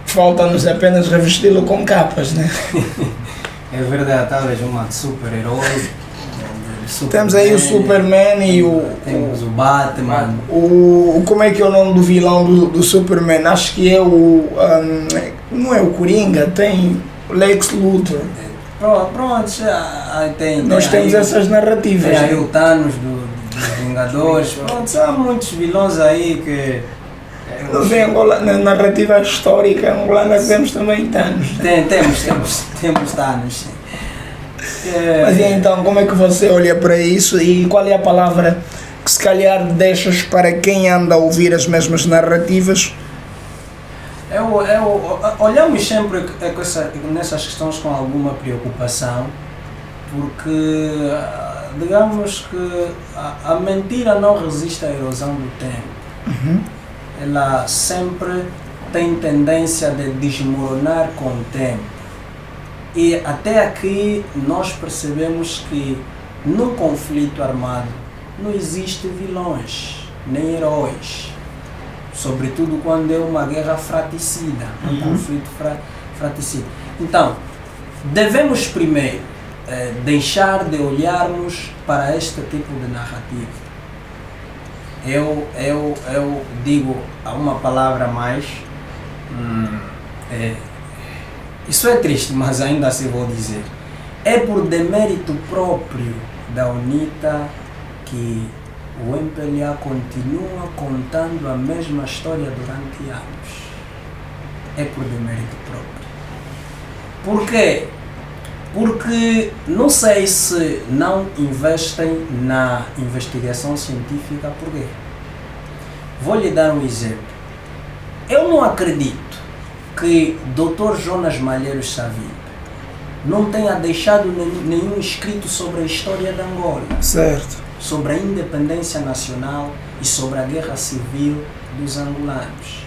Falta-nos apenas revesti-lo com capas, né? É verdade, talvez uma de super-herói. Temos aí o Superman e temos o Batman. Como é que é o nome do vilão do Superman? Acho que é não é o Coringa, tem o Lex Luthor. Pronto, Nós temos essas narrativas. Tem aí o Thanos dos Vingadores. Pronto, há muitos vilões aí que... Nós em Angola, na narrativa histórica angolana, temos também Thanos. Temos Thanos. Mas e então, como é que você olha para isso e qual é a palavra que se calhar deixas para quem anda a ouvir as mesmas narrativas? Olhamos sempre nessas questões com alguma preocupação, porque digamos que a mentira não resiste à erosão do tempo. Ela sempre tem tendência de desmoronar com o tempo. E até aqui nós percebemos que no conflito armado não existe vilões, nem heróis. Sobretudo quando é uma guerra fratricida, um conflito fratricida. Então, devemos primeiro deixar de olharmos para este tipo de narrativa. Eu digo a uma palavra mais, isso é triste, mas ainda assim vou dizer. É por demérito próprio da UNITA que o MPLA continua contando a mesma história durante anos. É por demérito próprio. Por quê? Porque não sei se não investem na investigação científica. Por quê? Vou lhe dar um exemplo. Eu não acredito que Dr. Jonas Malheiro Savimbi não tenha deixado nenhum escrito sobre a história de Angola. Certo. Sobre a independência nacional e sobre a guerra civil dos angolanos.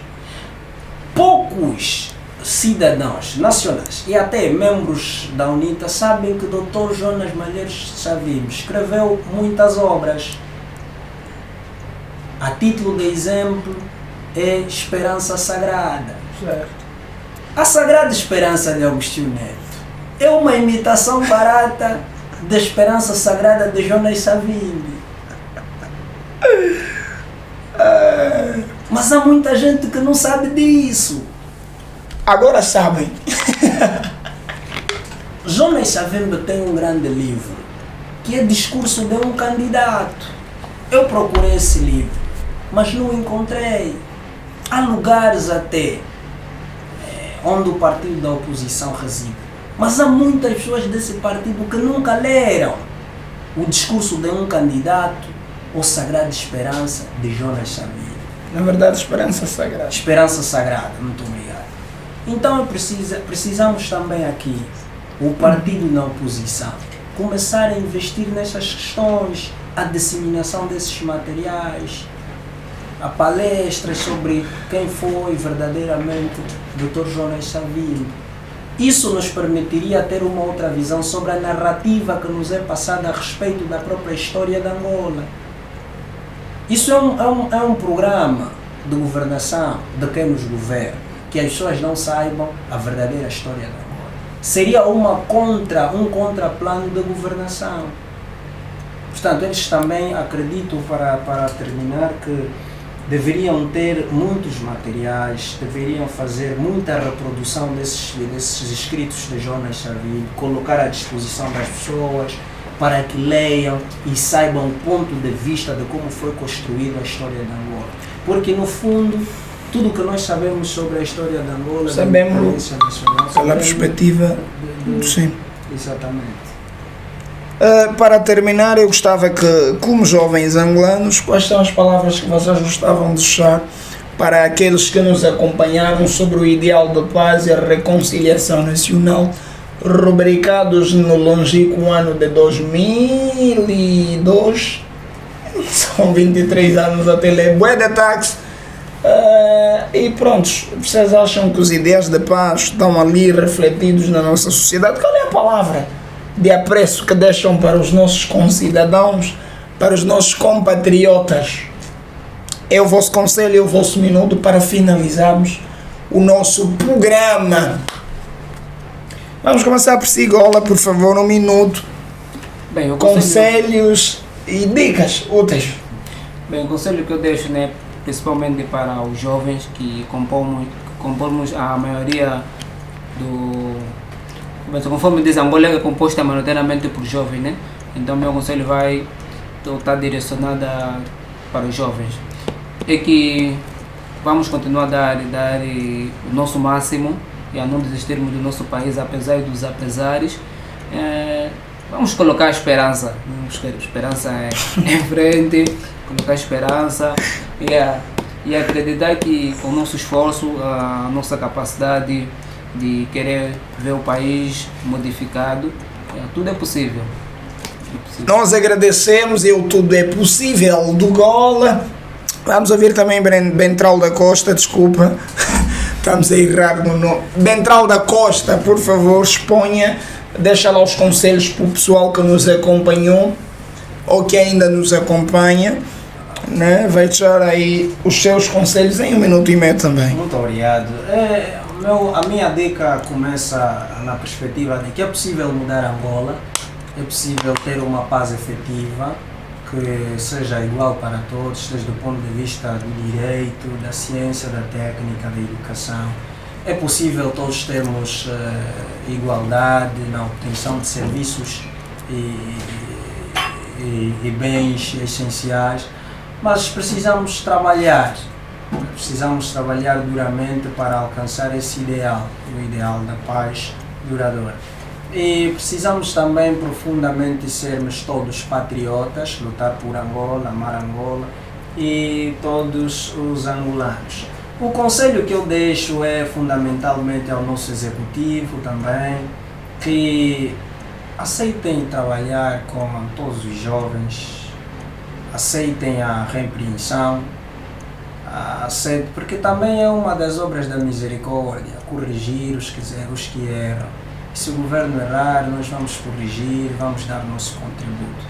Poucos cidadãos nacionais e até membros da UNITA sabem que Dr. Jonas Malheiros Savimbi escreveu muitas obras. A título de exemplo é Esperança Sagrada. Certo. A Sagrada Esperança de Agostinho Neto é uma imitação barata da Esperança Sagrada de Jonas Savimbi. Mas há muita gente que não sabe disso. Agora sabem. Jonas Savimbi tem um grande livro que é Discurso de um Candidato. Eu procurei esse livro, mas não encontrei. Há lugares até onde o partido da oposição reside, mas há muitas pessoas desse partido que nunca leram o Discurso de um Candidato ou Sagrada Esperança de Jonas Savimbi. Na verdade, Esperança Sagrada. Esperança Sagrada, muito obrigado. Então precisamos também aqui, o partido na oposição, começar a investir nessas questões, a disseminação desses materiais, a palestras sobre quem foi verdadeiramente Dr. Jonas Savimbi. Isso nos permitiria ter uma outra visão sobre a narrativa que nos é passada a respeito da própria história de Angola. Isso é um programa de governação de quem nos governa, que as pessoas não saibam a verdadeira história de Angola. Seria um contraplano de governação. Portanto, eles também acreditam, para terminar, que deveriam ter muitos materiais, deveriam fazer muita reprodução desses escritos de Jonas Savimbi, colocar à disposição das pessoas para que leiam e saibam o ponto de vista de como foi construída a história de Angola. Porque, no fundo, tudo que nós sabemos sobre a história de Angola, sabemos da independência nacional, pela perspectiva, sim. Exatamente. Para terminar, eu gostava que, como jovens angolanos, quais são as palavras que vocês gostavam de deixar para aqueles que nos acompanharam sobre o ideal de paz e a reconciliação nacional, rubricados no longínquo ano de 2002, são 23 anos até ler bué de táxi, e pronto, vocês acham que os ideais de paz estão ali refletidos na nossa sociedade? Qual é a palavra de apreço que deixam para os nossos concidadãos, para os nossos compatriotas? É o vosso conselho, é o vosso minuto para finalizarmos o nosso programa. Vamos começar por Sigola, por favor, um minuto. Bem, Conselhos e dicas úteis. Bem, o conselho que eu deixo, né, principalmente para os jovens que compomos a maioria do... Conforme diz, Angola é composta maioritariamente por jovens, né? Então, meu conselho vai estar direcionado para os jovens. É que vamos continuar a dar o nosso máximo e a não desistirmos do nosso país, apesar dos apesares. Vamos colocar esperança. Esperança em frente, colocar esperança e acreditar que com o nosso esforço, a nossa capacidade de querer ver o país modificado, tudo é possível. Nós agradecemos, tudo é possível do Gola. Vamos ouvir também Bentral da Costa, desculpa, estamos a errar no nome. Bentral da Costa, por favor, exponha, deixa lá os conselhos para o pessoal que nos acompanhou ou que ainda nos acompanha, né? Vai deixar aí os seus conselhos em 1 minuto e meio também. Muito obrigado. A minha dica começa na perspectiva de que é possível mudar Angola, é possível ter uma paz efetiva, que seja igual para todos, desde o ponto de vista do direito, da ciência, da técnica, da educação. É possível todos termos igualdade na obtenção de serviços e bens essenciais, mas precisamos trabalhar duramente para alcançar esse ideal, o ideal da paz duradoura. E precisamos também profundamente sermos todos patriotas, lutar por Angola, amar Angola e todos os angolanos. O conselho que eu deixo é fundamentalmente ao nosso executivo também, que aceitem trabalhar com todos os jovens, aceitem a repreensão, porque também é uma das obras da misericórdia, corrigir os que erram. Se o governo errar, nós vamos corrigir, vamos dar nosso contributo.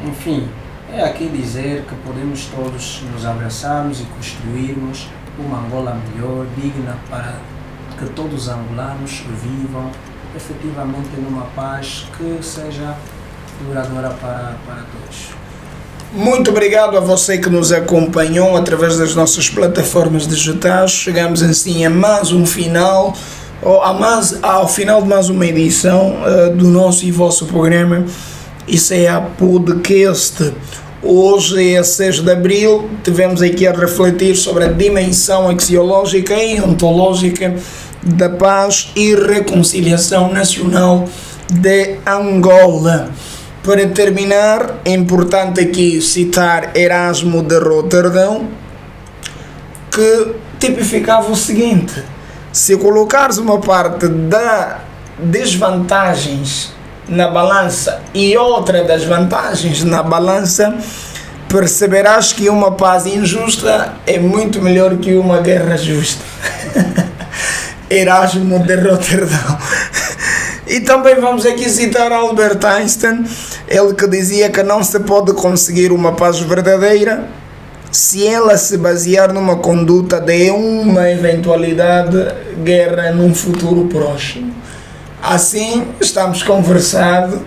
Enfim, é aqui dizer que podemos todos nos abraçarmos e construirmos uma Angola melhor, digna, para que todos os angolanos vivam efetivamente numa paz que seja duradoura para todos. Muito obrigado a você que nos acompanhou através das nossas plataformas digitais. Chegamos assim a mais um final, ao final de mais uma edição do nosso e vosso programa. Isso é a podcast. Hoje é 6 de abril, tivemos aqui a refletir sobre a dimensão axiológica e ontológica da paz e reconciliação nacional de Angola. Para terminar, é importante aqui citar Erasmo de Roterdão, que tipificava o seguinte: se colocares uma parte das desvantagens na balança e outra das vantagens na balança, perceberás que uma paz injusta é muito melhor que uma guerra justa. Erasmo de Roterdão. E também vamos aqui citar Albert Einstein, ele que dizia que não se pode conseguir uma paz verdadeira se ela se basear numa conduta de uma eventualidade guerra num futuro próximo. Assim, estamos conversados.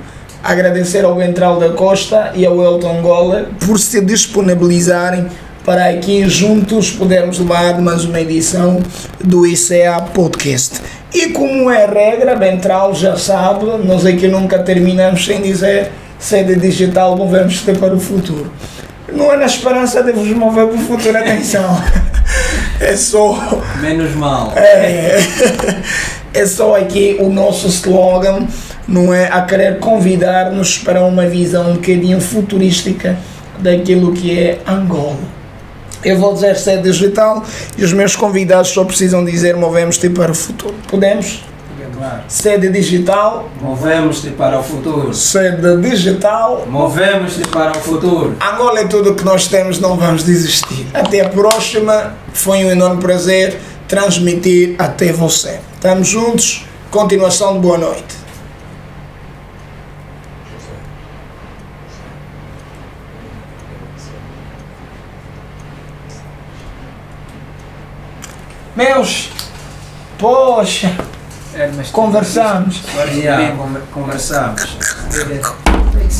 Agradecer ao Ventral da Costa e ao Elton Goller por se disponibilizarem para aqui juntos podermos levar mais uma edição do ICEA Podcast. E como é regra, Ventral já sabe, nós aqui nunca terminamos sem dizer: sede digital, movemos-te para o futuro. Não é na esperança de vos mover para o futuro, atenção. É só... Menos mal. É só aqui o nosso slogan, não é? A querer convidar-nos para uma visão um bocadinho futurística daquilo que é Angola. Eu vou dizer sede digital e os meus convidados só precisam dizer: movemos-te para o futuro. Podemos? Claro. Sede digital. Movemos-te para o futuro. Sede digital. Movemos-te para o futuro. Angola é tudo o que nós temos, não vamos desistir. Até a próxima. Foi um enorme prazer transmitir até você. Estamos juntos. Continuação de boa noite. Meus, poxa, conversamos. Conversamos.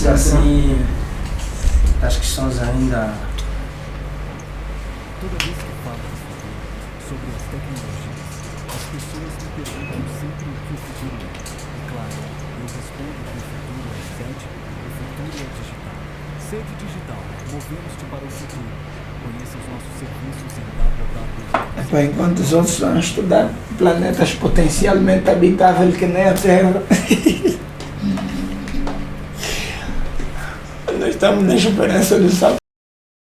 Assim, as questões ainda. Toda vez que falo sobre as tecnologias, as pessoas me perguntam sempre o que o futuro é. E claro, eu respondo que o futuro é sede, o futuro é digital. Sede digital, movemos-te para o futuro. Conheça os nossos serviços em www. Enquanto os outros estão a estudar planetas potencialmente habitáveis que nem a Terra, nós estamos na esperança do salto.